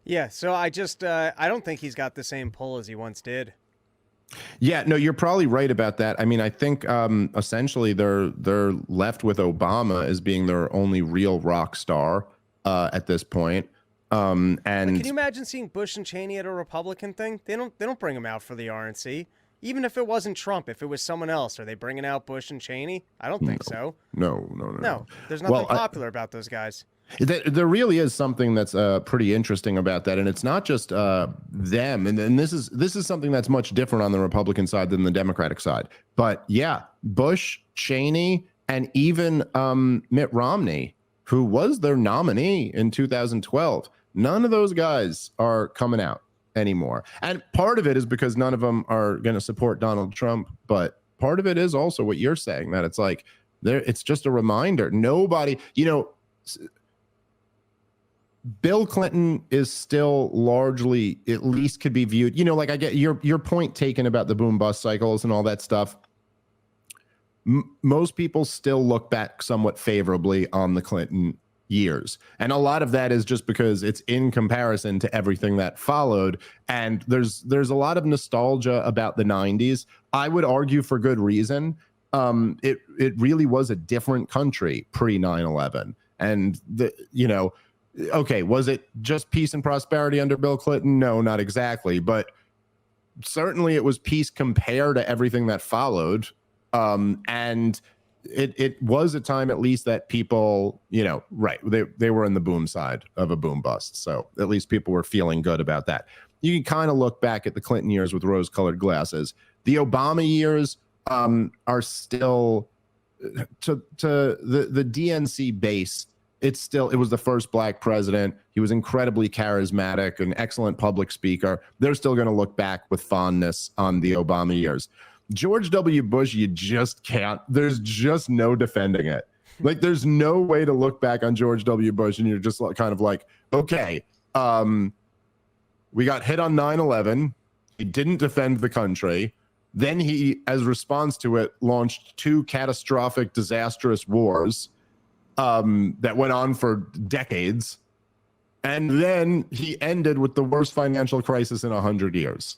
Yeah, so I don't think he's got the same pull as he once did. Yeah, no, you're probably right about that. I mean, I think essentially they're left with Obama as being their only real rock star at this point. And can you imagine seeing Bush and Cheney at a Republican thing? They don't bring them out for the RNC. Even if it wasn't Trump, if it was someone else, are they bringing out Bush and Cheney? I don't think so. No. There's nothing popular about those guys. There really is something that's pretty interesting about that, and it's not just them. And this is something that's much different on the Republican side than the Democratic side. But yeah, Bush, Cheney, and even Mitt Romney, who was their nominee in 2012, none of those guys are coming out anymore. And part of it is because none of them are going to support Donald Trump, but part of it is also what you're saying, that it's like it's just a reminder. Nobody, Bill Clinton is still largely, at least could be viewed, like I get your point taken about the boom bust cycles and all that stuff. Most people still look back somewhat favorably on the Clinton years. And a lot of that is just because it's in comparison to everything that followed. And there's a lot of nostalgia about the 90s. I would argue for good reason. It really was a different country pre 9/11. And okay, was it just peace and prosperity under Bill Clinton? No, not exactly. But certainly it was peace compared to everything that followed. And it was a time at least that people, right, they were in the boom side of a boom bust. So at least people were feeling good about that. You can kind of look back at the Clinton years with rose-colored glasses. The Obama years are still, to the DNC base, it was the first black president. He was incredibly charismatic, an excellent public speaker. They're still going to look back with fondness on the Obama years. George W. Bush, you just can't. There's just no defending it. Like, there's no way to look back on George W. Bush and you're just kind of like, okay, we got hit on 9/11. He didn't defend the country. Then he, as response to it, launched 2 catastrophic, disastrous wars that went on for decades. And then he ended with the worst financial crisis in 100 years.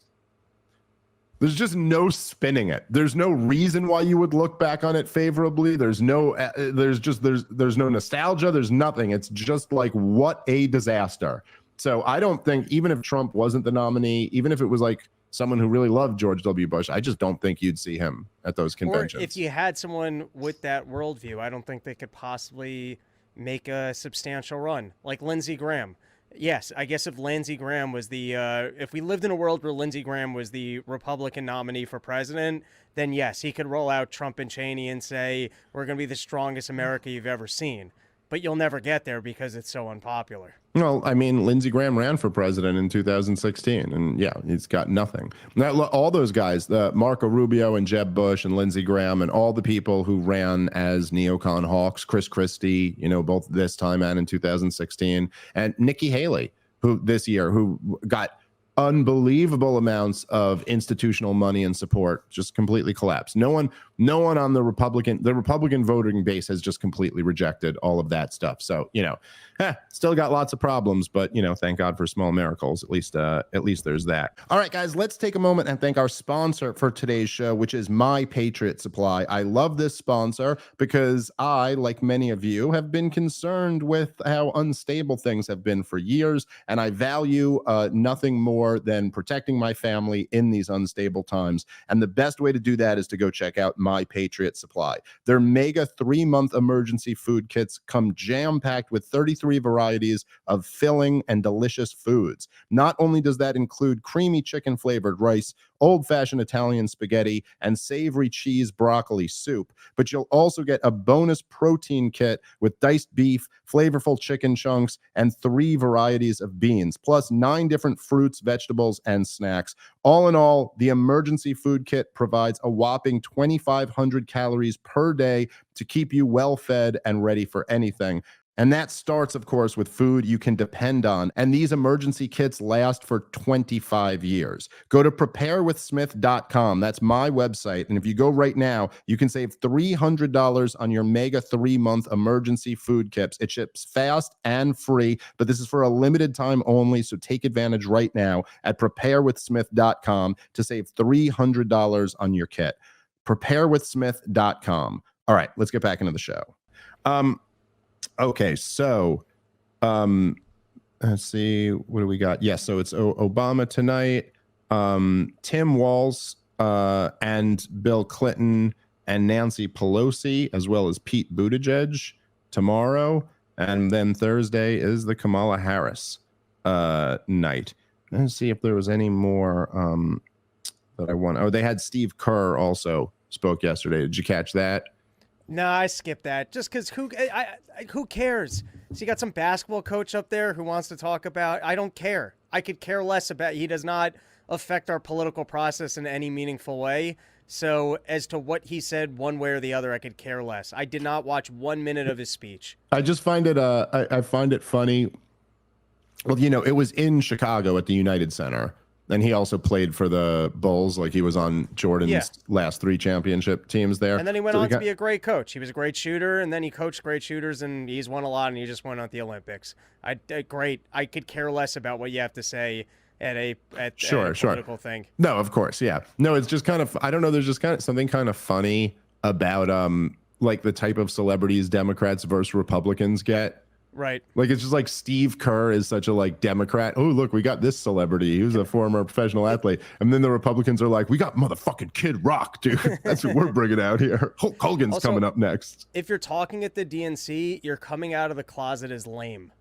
There's just no spinning it. There's no reason why you would look back on it favorably. There's no nostalgia. There's nothing. It's just like, what a disaster. So I don't think, even if Trump wasn't the nominee, even if it was like someone who really loved George W. Bush, I just don't think you'd see him at those conventions. Or if you had someone with that worldview, I don't think they could possibly make a substantial run, like Lindsey Graham. Yes, I guess if Lindsey Graham was if we lived in a world where Lindsey Graham was the Republican nominee for president, then yes, he could roll out Trump and Cheney and say, we're going to be the strongest America you've ever seen. But you'll never get there because it's so unpopular. Well, I mean, Lindsey Graham ran for president in 2016, and yeah, he's got nothing. Now, all those guys, Marco Rubio and Jeb Bush and Lindsey Graham and all the people who ran as neocon hawks, Chris Christie, both this time and in 2016, and Nikki Haley, who got unbelievable amounts of institutional money and support, just completely collapsed. No one, no one on the Republican voting base has just completely rejected all of that stuff. So, still got lots of problems, but, thank God for small miracles. At least there's that. All right, guys, let's take a moment and thank our sponsor for today's show, which is My Patriot Supply. I love this sponsor because I, like many of you, have been concerned with how unstable things have been for years, and I value nothing more than protecting my family in these unstable times. And the best way to do that is to go check out My Patriot Supply. Their mega 3-month emergency food kits come jam-packed with 33 varieties of filling and delicious foods. Not only does that include creamy chicken flavored rice, old-fashioned Italian spaghetti, and savory cheese broccoli soup, but you'll also get a bonus protein kit with diced beef, flavorful chicken chunks, and 3 varieties of beans, plus 9 different fruits, vegetables, and snacks. All in all, the emergency food kit provides a whopping 2,500 calories per day to keep you well fed and ready for anything. And that starts, of course, with food you can depend on. And these emergency kits last for 25 years. Go to preparewithsmith.com. That's my website. And if you go right now, you can save $300 on your mega 3-month emergency food kits. It ships fast and free, but this is for a limited time only. So take advantage right now at preparewithsmith.com to save $300 on your kit. Preparewithsmith.com. All right, let's get back into the show. Okay, so let's see, what do we got? Yes, so it's Obama tonight, Tim Walz and Bill Clinton and Nancy Pelosi, as well as Pete Buttigieg tomorrow, and then Thursday is the Kamala Harris night. Let's see if there was any more that I want. Oh, they had Steve Kerr also spoke yesterday. Did you catch that? No, I skipped that just because who cares? So you got some basketball coach up there who wants to talk about, I don't care. I could care less about, he does not affect our political process in any meaningful way. So as to what he said one way or the other, I could care less. I did not watch 1 minute of his speech. I just find it, I find it funny. Well, it was in Chicago at the United Center. And he also played for the Bulls, like he was on Jordan's last 3 championship teams there. And then he went on to be a great coach. He was a great shooter, and then he coached great shooters, and he's won a lot, and he just went on the Olympics. Great. I could care less about what you have to say at a political thing. No, of course, yeah. No, it's just kind of, I don't know, there's just kind of something kind of funny about like the type of celebrities Democrats versus Republicans get. Right. Like, it's just like Steve Kerr is such a Democrat. Oh, look, we got this celebrity. He was a former professional athlete. And then the Republicans are like, we got motherfucking Kid Rock, dude. That's what we're bringing out here. Hulk Hogan's also coming up next. If you're talking at the DNC, you're coming out of the closet as lame.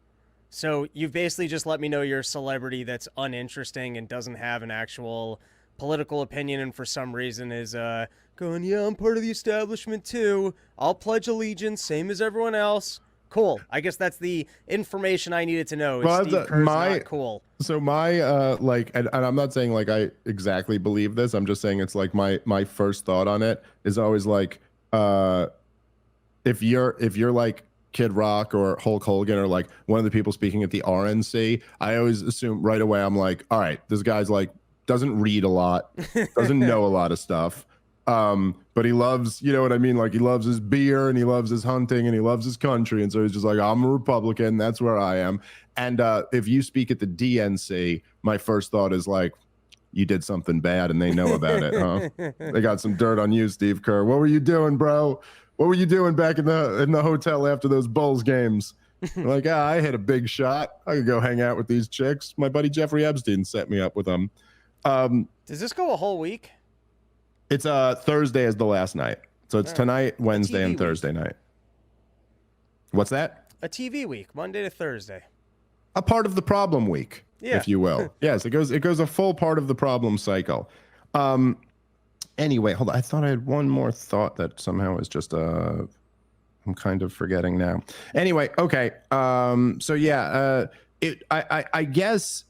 So you've basically just let me know you're a celebrity that's uninteresting and doesn't have an actual political opinion, and for some reason is going, yeah, I'm part of the establishment too. I'll pledge allegiance, same as everyone else. Cool. I guess that's the information I needed to know. Well, Steve Kerr's not cool. So my and I'm not saying like I exactly believe this. I'm just saying it's like my first thought on it is always like if you're like Kid Rock or Hulk Hogan or like one of the people speaking at the RNC, I always assume right away, I'm like, all right, this guy's like doesn't read a lot, doesn't know a lot of stuff. But he loves, you know what I mean? Like he loves his beer and he loves his hunting and he loves his country. And so he's just like, I'm a Republican. That's where I am. And if you speak at the DNC, my first thought is like, you did something bad and they know about it, huh? They got some dirt on you, Steve Kerr. What were you doing, bro? What were you doing back in the hotel after those Bulls games? Like, I hit a big shot. I could go hang out with these chicks. My buddy Jeffrey Epstein set me up with them. Does this go a whole week? It's Thursday is the last night. So it's tonight, Wednesday, and Thursday night. What's that? A TV week, Monday to Thursday. A part of the problem week, if you will. Yes, it goes a full part of the problem cycle. Anyway, hold on. I thought I had one more thought that somehow is just I'm kind of forgetting now. Anyway, okay. So yeah, I guess,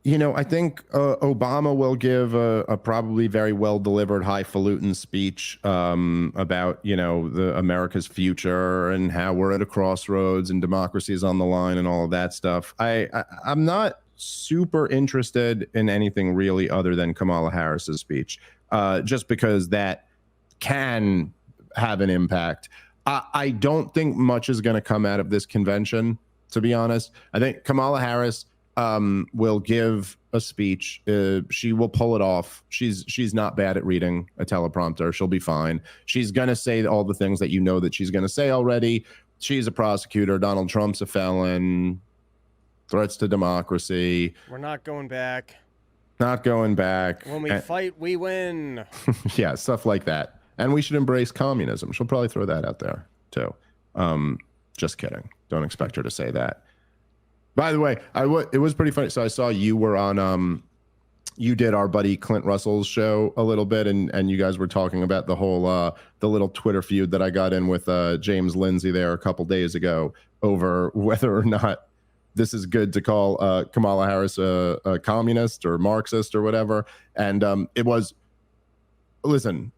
I think Obama will give a probably very well-delivered, highfalutin speech about, the America's future and how we're at a crossroads and democracy is on the line and all of that stuff. I'm not super interested in anything really other than Kamala Harris's speech, just because that can have an impact. I don't think much is going to come out of this convention, to be honest. I think Kamala Harris will give a speech. She will pull it off. She's not bad at reading a teleprompter. She'll be fine. She's going to say all the things that you know that she's going to say already. She's a prosecutor. Donald Trump's a felon. Threats to democracy. We're not going back. Not going back. When we fight, we win. Yeah, stuff like that. And we should embrace communism. She'll probably throw that out there, too. Just kidding. Don't expect her to say that. By the way, it was pretty funny. So I saw you were on, you did our buddy Clint Russell's show a little bit, and you guys were talking about the whole, the little Twitter feud that I got in with James Lindsay there a couple days ago over whether or not this is good to call Kamala Harris a communist or Marxist or whatever. And it was, listen,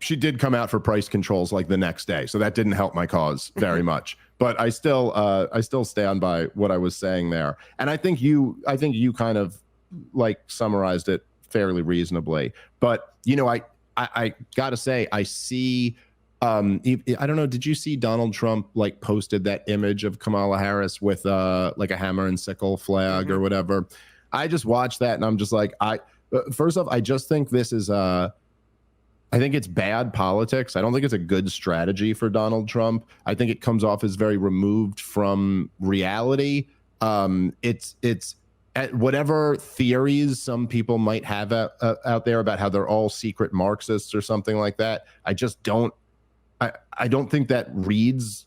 she did come out for price controls like the next day, so that didn't help my cause very much. But I still stand by what I was saying there. And I think you kind of like summarized it fairly reasonably. But you know, I gotta say, I see. I don't know. Did you see Donald Trump like posted that image of Kamala Harris with like a hammer and sickle flag or whatever? I just watched that and I'm just like, first off, I just think this is I think it's bad politics. I don't think it's a good strategy for Donald Trump. I think it comes off as very removed from reality. It's whatever theories some people might have out there about how they're all secret Marxists or something like that. I just don't. I don't think that reads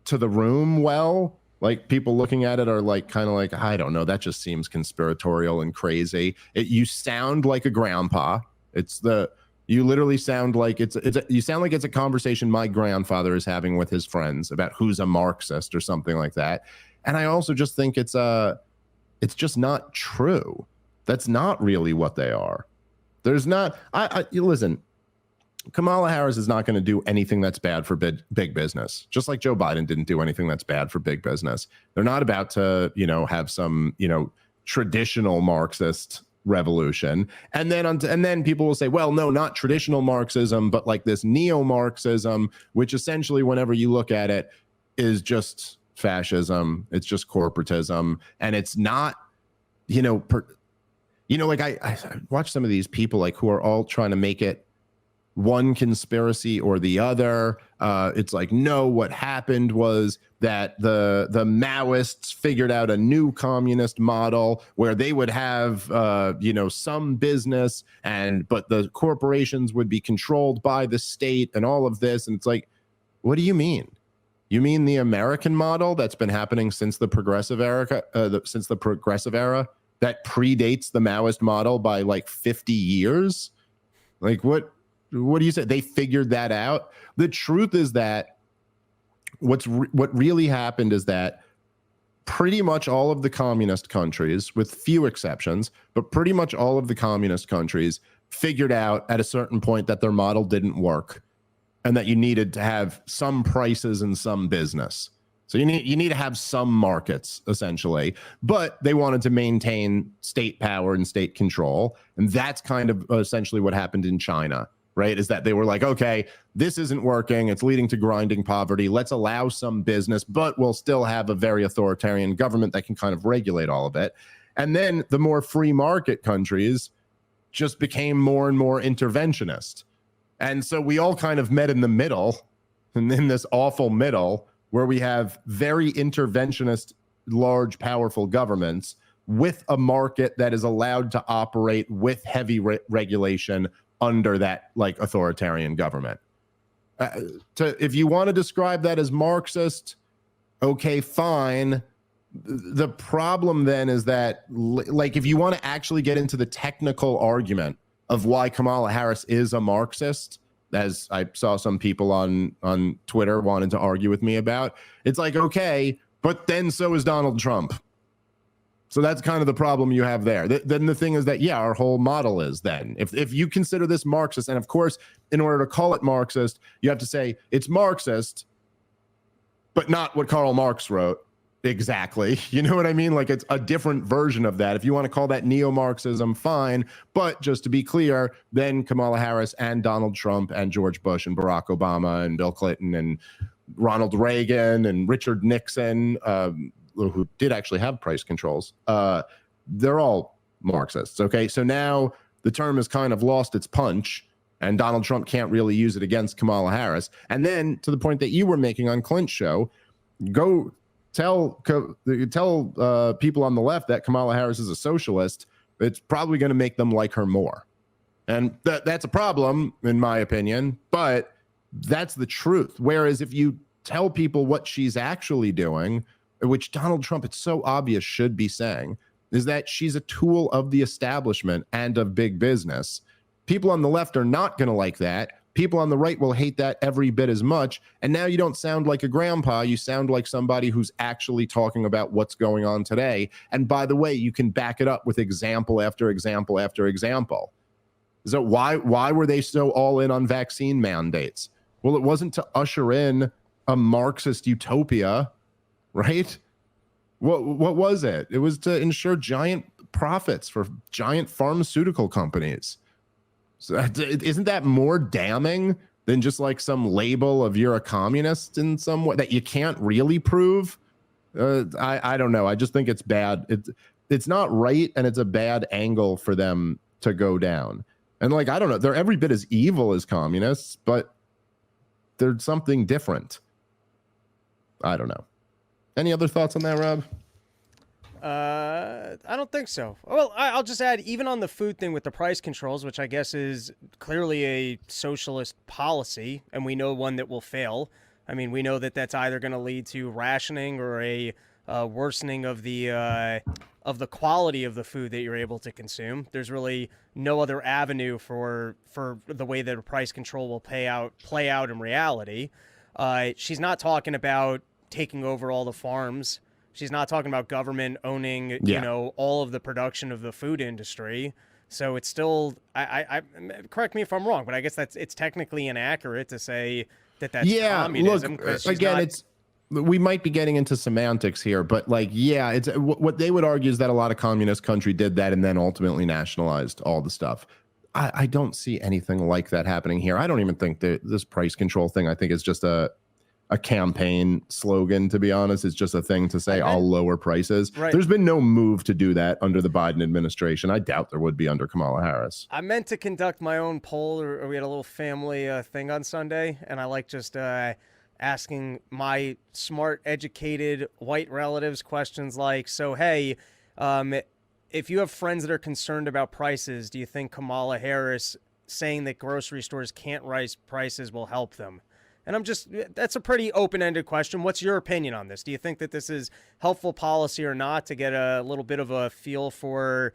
to the room well. Like people looking at it are like kind of like, I don't know. That just seems conspiratorial and crazy. You sound like a grandpa. You literally sound like you sound like it's a conversation my grandfather is having with his friends about who's a Marxist or something like that. And I also just think it's just not true. That's not really what they are. There's not. Listen. Kamala Harris is not going to do anything that's bad for big business, just like Joe Biden didn't do anything that's bad for big business. They're not about to, have some, traditional Marxist revolution. And then people will say, well, no, not traditional Marxism, but like this neo-Marxism, which essentially, whenever you look at it, is just fascism. It's just corporatism. And it's not, like I watch some of these people like who are all trying to make it one conspiracy or the other. It's like, no, what happened was that the Maoists figured out a new communist model where they would have, some business but the corporations would be controlled by the state and all of this. And it's like, what do you mean? You mean the American model that's been happening since the progressive era, that predates the Maoist model by like 50 years? Like what do you say? They figured that out. The truth is that what really happened is that pretty much all of the communist countries, with few exceptions, but pretty much all of the communist countries figured out at a certain point that their model didn't work and that you needed to have some prices and some business. So you need to have some markets, essentially, but they wanted to maintain state power and state control. And that's kind of essentially what happened in China. Right, is that they were like, okay, this isn't working. It's leading to grinding poverty. Let's allow some business, but we'll still have a very authoritarian government that can kind of regulate all of it. And then the more free market countries just became more and more interventionist. And so we all kind of met in the middle, and in this awful middle where we have very interventionist, large, powerful governments with a market that is allowed to operate with heavy regulation under that like authoritarian government. If you want to describe that as Marxist, okay, fine. The problem then is that like if you want to actually get into the technical argument of why Kamala Harris is a Marxist, as I saw some people on Twitter wanted to argue with me about, it's like, okay, but then so is Donald Trump. So that's kind of the problem you have there. Then the thing is that, yeah, our whole model is then. If you consider this Marxist, and of course, in order to call it Marxist, you have to say it's Marxist, but not what Karl Marx wrote. Exactly. You know what I mean? Like it's a different version of that. If you want to call that neo-Marxism, fine. But just to be clear, then Kamala Harris and Donald Trump and George Bush and Barack Obama and Bill Clinton and Ronald Reagan and Richard Nixon, who did actually have price controls, they're all Marxists. Okay. So now the term has kind of lost its punch and Donald Trump can't really use it against Kamala Harris. And then to the point that you were making on Clint's show, go tell people on the left that Kamala Harris is a socialist. It's probably going to make them like her more. And that's a problem, in my opinion, but that's the truth. Whereas if you tell people what she's actually doing, which Donald Trump, it's so obvious, should be saying, is that she's a tool of the establishment and of big business. People on the left are not going to like that. People on the right will hate that every bit as much. And now you don't sound like a grandpa. You sound like somebody who's actually talking about what's going on today. And by the way, you can back it up with example after example after example. So why were they so all in on vaccine mandates? Well, it wasn't to usher in a Marxist utopia, right? What was it? It was to ensure giant profits for giant pharmaceutical companies. So isn't that more damning than just like some label of you're a communist in some way that you can't really prove? I don't know. I just think it's bad. It's not right, and it's a bad angle for them to go down. And like, I don't know, they're every bit as evil as communists, but there's something different. I don't know. Any other thoughts on that, Rob? I don't think so. Well, I'll just add, even on the food thing with the price controls, which I guess is clearly a socialist policy, and we know one that will fail. I mean, we know that that's either going to lead to rationing or a worsening of the quality of the food that you're able to consume. There's really no other avenue for the way that a price control will play out in reality. She's not talking about taking over all the farms. She's not talking about government owning, you know, all of the production of the food industry. So it's still, I correct me if I'm wrong, but I guess it's technically inaccurate to say that that's communism. Look, again, we might be getting into semantics here, but like, yeah, it's what they would argue is that a lot of communist country did that and then ultimately nationalized all the stuff. I don't see anything like that happening here. I don't even think that this price control thing, I think is just a campaign slogan, to be honest. It's just a thing to say, I'll lower prices. Right. There's been no move to do that under the Biden administration. I doubt there would be under Kamala Harris. I meant to conduct my own poll, or we had a little family thing on Sunday, and I like just asking my smart, educated, white relatives questions like, so, hey, if you have friends that are concerned about prices, do you think Kamala Harris saying that grocery stores can't raise prices will help them? And that's a pretty open-ended question. What's your opinion on this? Do you think that this is helpful policy or not, to get a little bit of a feel for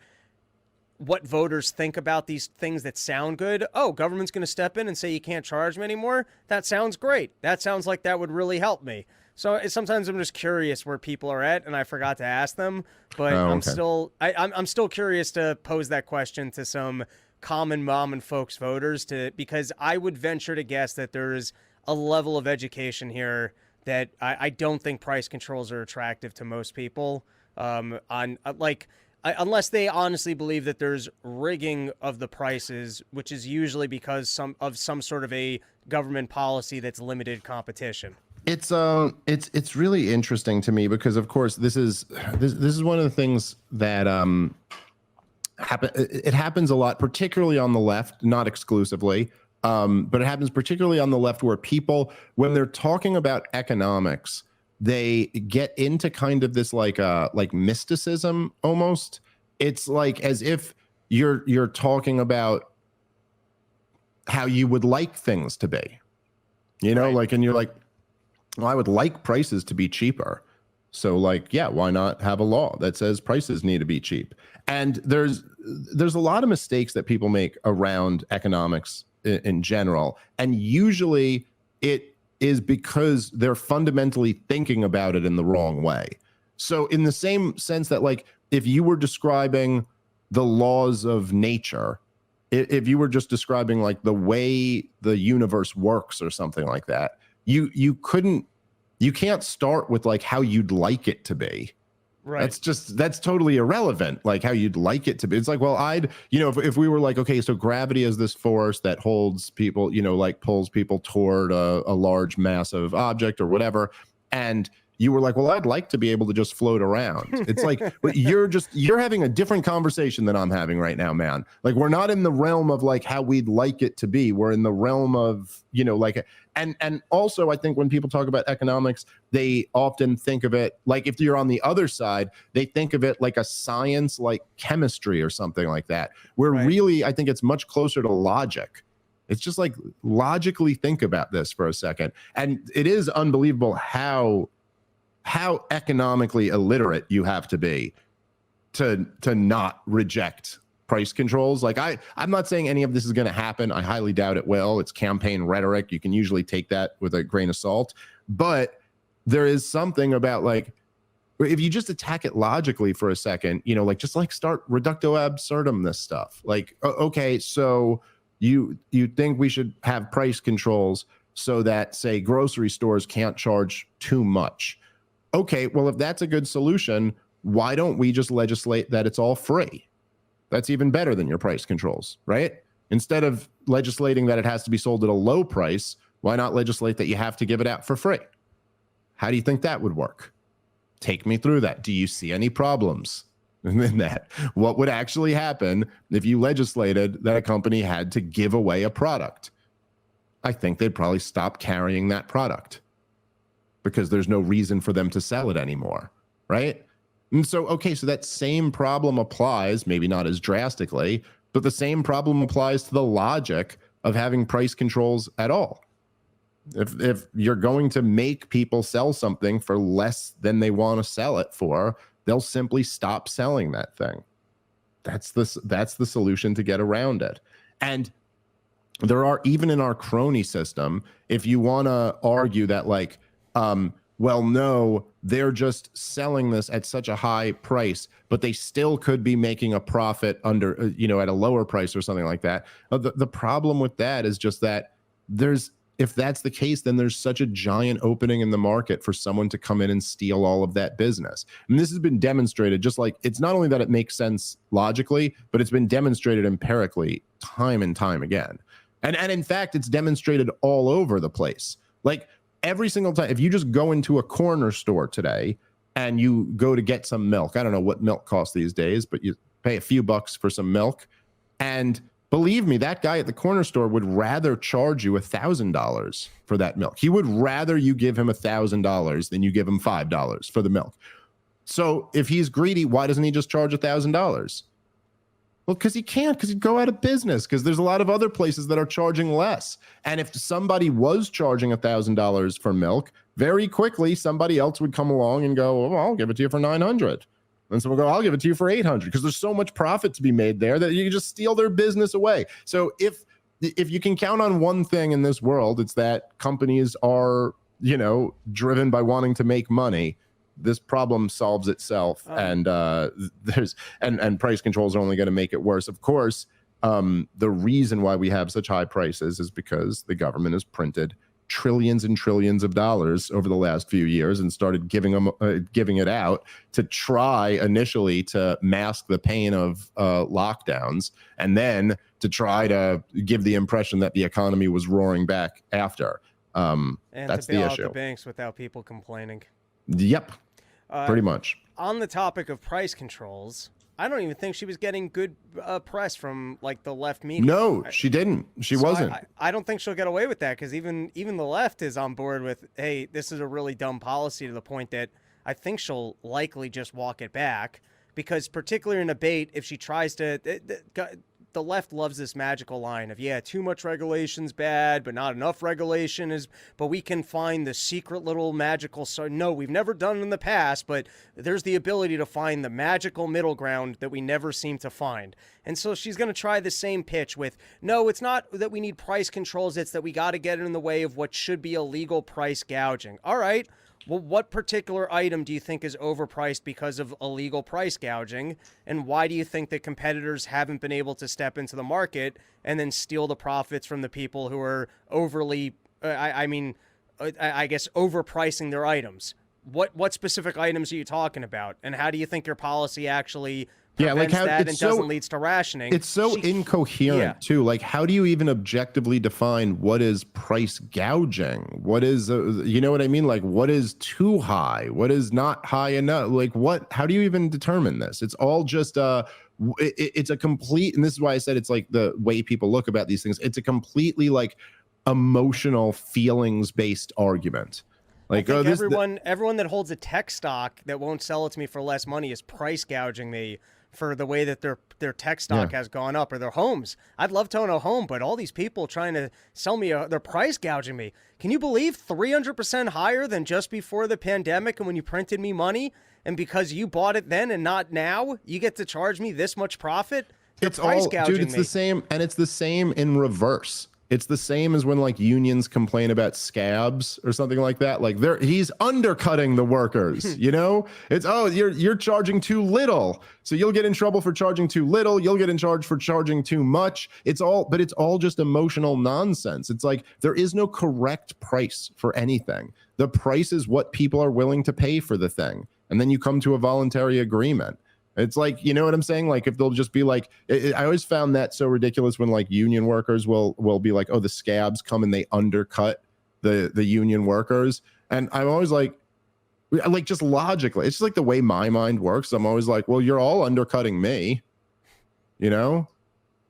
what voters think about these things that sound good? Oh, government's going to step in and say you can't charge me anymore? That sounds great. That sounds like that would really help me. So sometimes I'm just curious where people are at, and I forgot to ask them. But I'm still curious to pose that question to some common mom and folks voters, because I would venture to guess that there's a level of education here that I don't think price controls are attractive to most people. Unless they honestly believe that there's rigging of the prices, which is usually because some sort of a government policy that's limited competition. It's really interesting to me because, of course, this is one of the things that it happens a lot, particularly on the left, not exclusively. But it happens particularly on the left, where people, when they're talking about economics, they get into kind of this like mysticism almost. It's like as if you're talking about how you would like things to be, you know, right. And you're like, well, I would like prices to be cheaper. So like, yeah, why not have a law that says prices need to be cheap? And there's a lot of mistakes that people make around economics in general, and usually it is because they're fundamentally thinking about it in the wrong way. So in the same sense that, like, if you were describing the laws of nature, if you were just describing like the way the universe works or something like that, you couldn't You can't start with like how you'd like it to be. Right. That's totally irrelevant. Like how you'd like it to be. It's like, well, if we were like, okay, so gravity is this force that holds people, like pulls people toward a large massive object or whatever. And you were like, well, I'd like to be able to just float around. It's like, but you're having a different conversation than I'm having right now, man. Like we're not in the realm of like how we'd like it to be. We're in the realm of, like, and also I think when people talk about economics, they often think of it like if you're on the other side, they think of it like a science, like chemistry or something like that, where really, I think it's much closer to logic. It's just like logically think about this for a second. And it is unbelievable how economically illiterate you have to be to not reject price controls. Like I'm not saying any of this is going to happen. I highly doubt it will. It's campaign rhetoric. You can usually take that with a grain of salt, but there is something about like, if you just attack it logically for a second, like just like start reductio absurdum this stuff. Like, okay, so you think we should have price controls so that say grocery stores can't charge too much. Okay, well, if that's a good solution, why don't we just legislate that it's all free? That's even better than your price controls, right? Instead of legislating that it has to be sold at a low price, why not legislate that you have to give it out for free? How do you think that would work? Take me through that. Do you see any problems in that? What would actually happen if you legislated that a company had to give away a product? I think they'd probably stop carrying that product, because there's no reason for them to sell it anymore, right? And so, okay, so that same problem applies, maybe not as drastically, but the same problem applies to the logic of having price controls at all. If you're going to make people sell something for less than they want to sell it for, they'll simply stop selling that thing. That's the solution to get around it. And there are, even in our crony system, if you want to argue that like, well, no, they're just selling this at such a high price, but they still could be making a profit under, at a lower price or something like that. The problem with that is just that if that's the case, then there's such a giant opening in the market for someone to come in and steal all of that business. And this has been demonstrated, just like it's not only that it makes sense logically, but it's been demonstrated empirically time and time again. And in fact, it's demonstrated all over the place. Like, every single time, if you just go into a corner store today and you go to get some milk, I don't know what milk costs these days, but you pay a few bucks for some milk. And believe me, that guy at the corner store would rather charge you $1,000 for that milk. He would rather you give him $1,000 than you give him $5 for the milk. So if he's greedy, why doesn't he just charge $1,000? Well, because he can't, because he'd go out of business, because there's a lot of other places that are charging less. And if somebody was charging $1,000 for milk, very quickly somebody else would come along and go, well, I'll give it to you for $900. And someone will go, I'll give it to you for $800, because there's so much profit to be made there that you just steal their business away. So if you can count on one thing in this world, it's that companies are, driven by wanting to make money. This problem solves itself, and price controls are only going to make it worse. Of course, the reason why we have such high prices is because the government has printed trillions and trillions of dollars over the last few years and started giving it out to try initially to mask the pain of lockdowns, and then to try to give the impression that the economy was roaring back after. And that's to bail the out issue. the banks without people complaining. Yep. Pretty much. On the topic of price controls, I don't even think she was getting good press from like the left media. No, she didn't. She wasn't. I don't think she'll get away with that, because even the left is on board with, hey, this is a really dumb policy, to the point that I think she'll likely just walk it back, because particularly in a debate, if she tries to, the left loves this magical line of, yeah, too much regulation's bad, but not enough regulation is, but we can find the secret little magical, no, we've never done it in the past, but there's the ability to find the magical middle ground that we never seem to find. And so she's going to try the same pitch with, no, it's not that we need price controls, it's that we got to get in the way of what should be illegal price gouging. All right. Well, what particular item do you think is overpriced because of illegal price gouging? And why do you think that competitors haven't been able to step into the market and then steal the profits from the people who are overly, I guess, overpricing their items. What specific items are you talking about, and how do you think your policy actually prevents that and doesn't lead to rationing? It's so incoherent too. Like, how do you even objectively define what is price gouging? What is, you know what I mean? Like, what is too high? What is not high enough? Like, how do you even determine this? It's all just it's a complete, and this is why I said it's like the way people look about these things. It's a completely like emotional, feelings based argument. Like, I think everyone that holds a tech stock that won't sell it to me for less money is price gouging me for the way that their tech stock has gone up, or their homes. I'd love to own a home, but all these people trying to sell me, they're price gouging me. Can you believe 300% higher than just before the pandemic and when you printed me money? And because you bought it then and not now, you get to charge me this much profit? It's all, dude, it's the same, and it's the same in reverse. It's the same as when like unions complain about scabs or something like that. Like he's undercutting the workers, you know? It's, oh, you're charging too little. So you'll get in trouble for charging too little. You'll get in charge for charging too much. But it's all just emotional nonsense. It's like, there is no correct price for anything. The price is what people are willing to pay for the thing. And then you come to a voluntary agreement. It's like, you know what I'm saying? Like, if they'll just be like, I always found that so ridiculous when like union workers will be like, oh, the scabs come and they undercut the union workers. And I'm always like just logically, it's just like the way my mind works. I'm always like, well, you're all undercutting me, you know?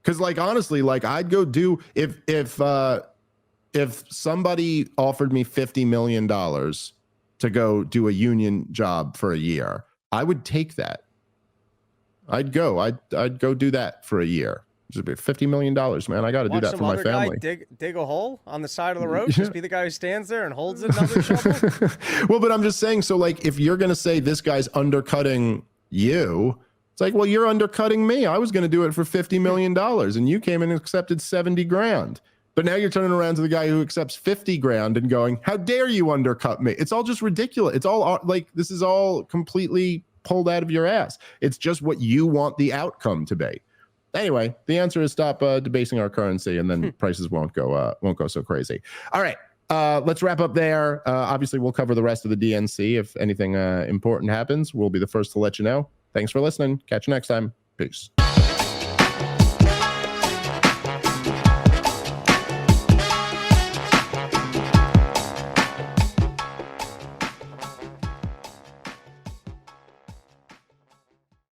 Cause like, honestly, like I'd go do, if somebody offered me $50 million to go do a union job for a year, I would take that. I'd go do that for a year. Just be $50 million, man. I got to do that for my family. Dig a hole on the side of the road. Just be the guy who stands there and holds another shovel. Well, but I'm just saying. So, like, if you're gonna say this guy's undercutting you, it's like, well, you're undercutting me. I was gonna do it for $50 million, and you came in and accepted 70 grand. But now you're turning around to the guy who accepts 50 grand and going, "How dare you undercut me?" It's all just ridiculous. It's all like, this is all completely pulled out of your ass. It's just what you want the outcome to be. Anyway, the answer is stop debasing our currency, and then prices won't go so crazy. All right, let's wrap up there. Obviously, we'll cover the rest of the DNC. If anything important happens, we'll be the first to let you know. Thanks for listening. Catch you next time. Peace.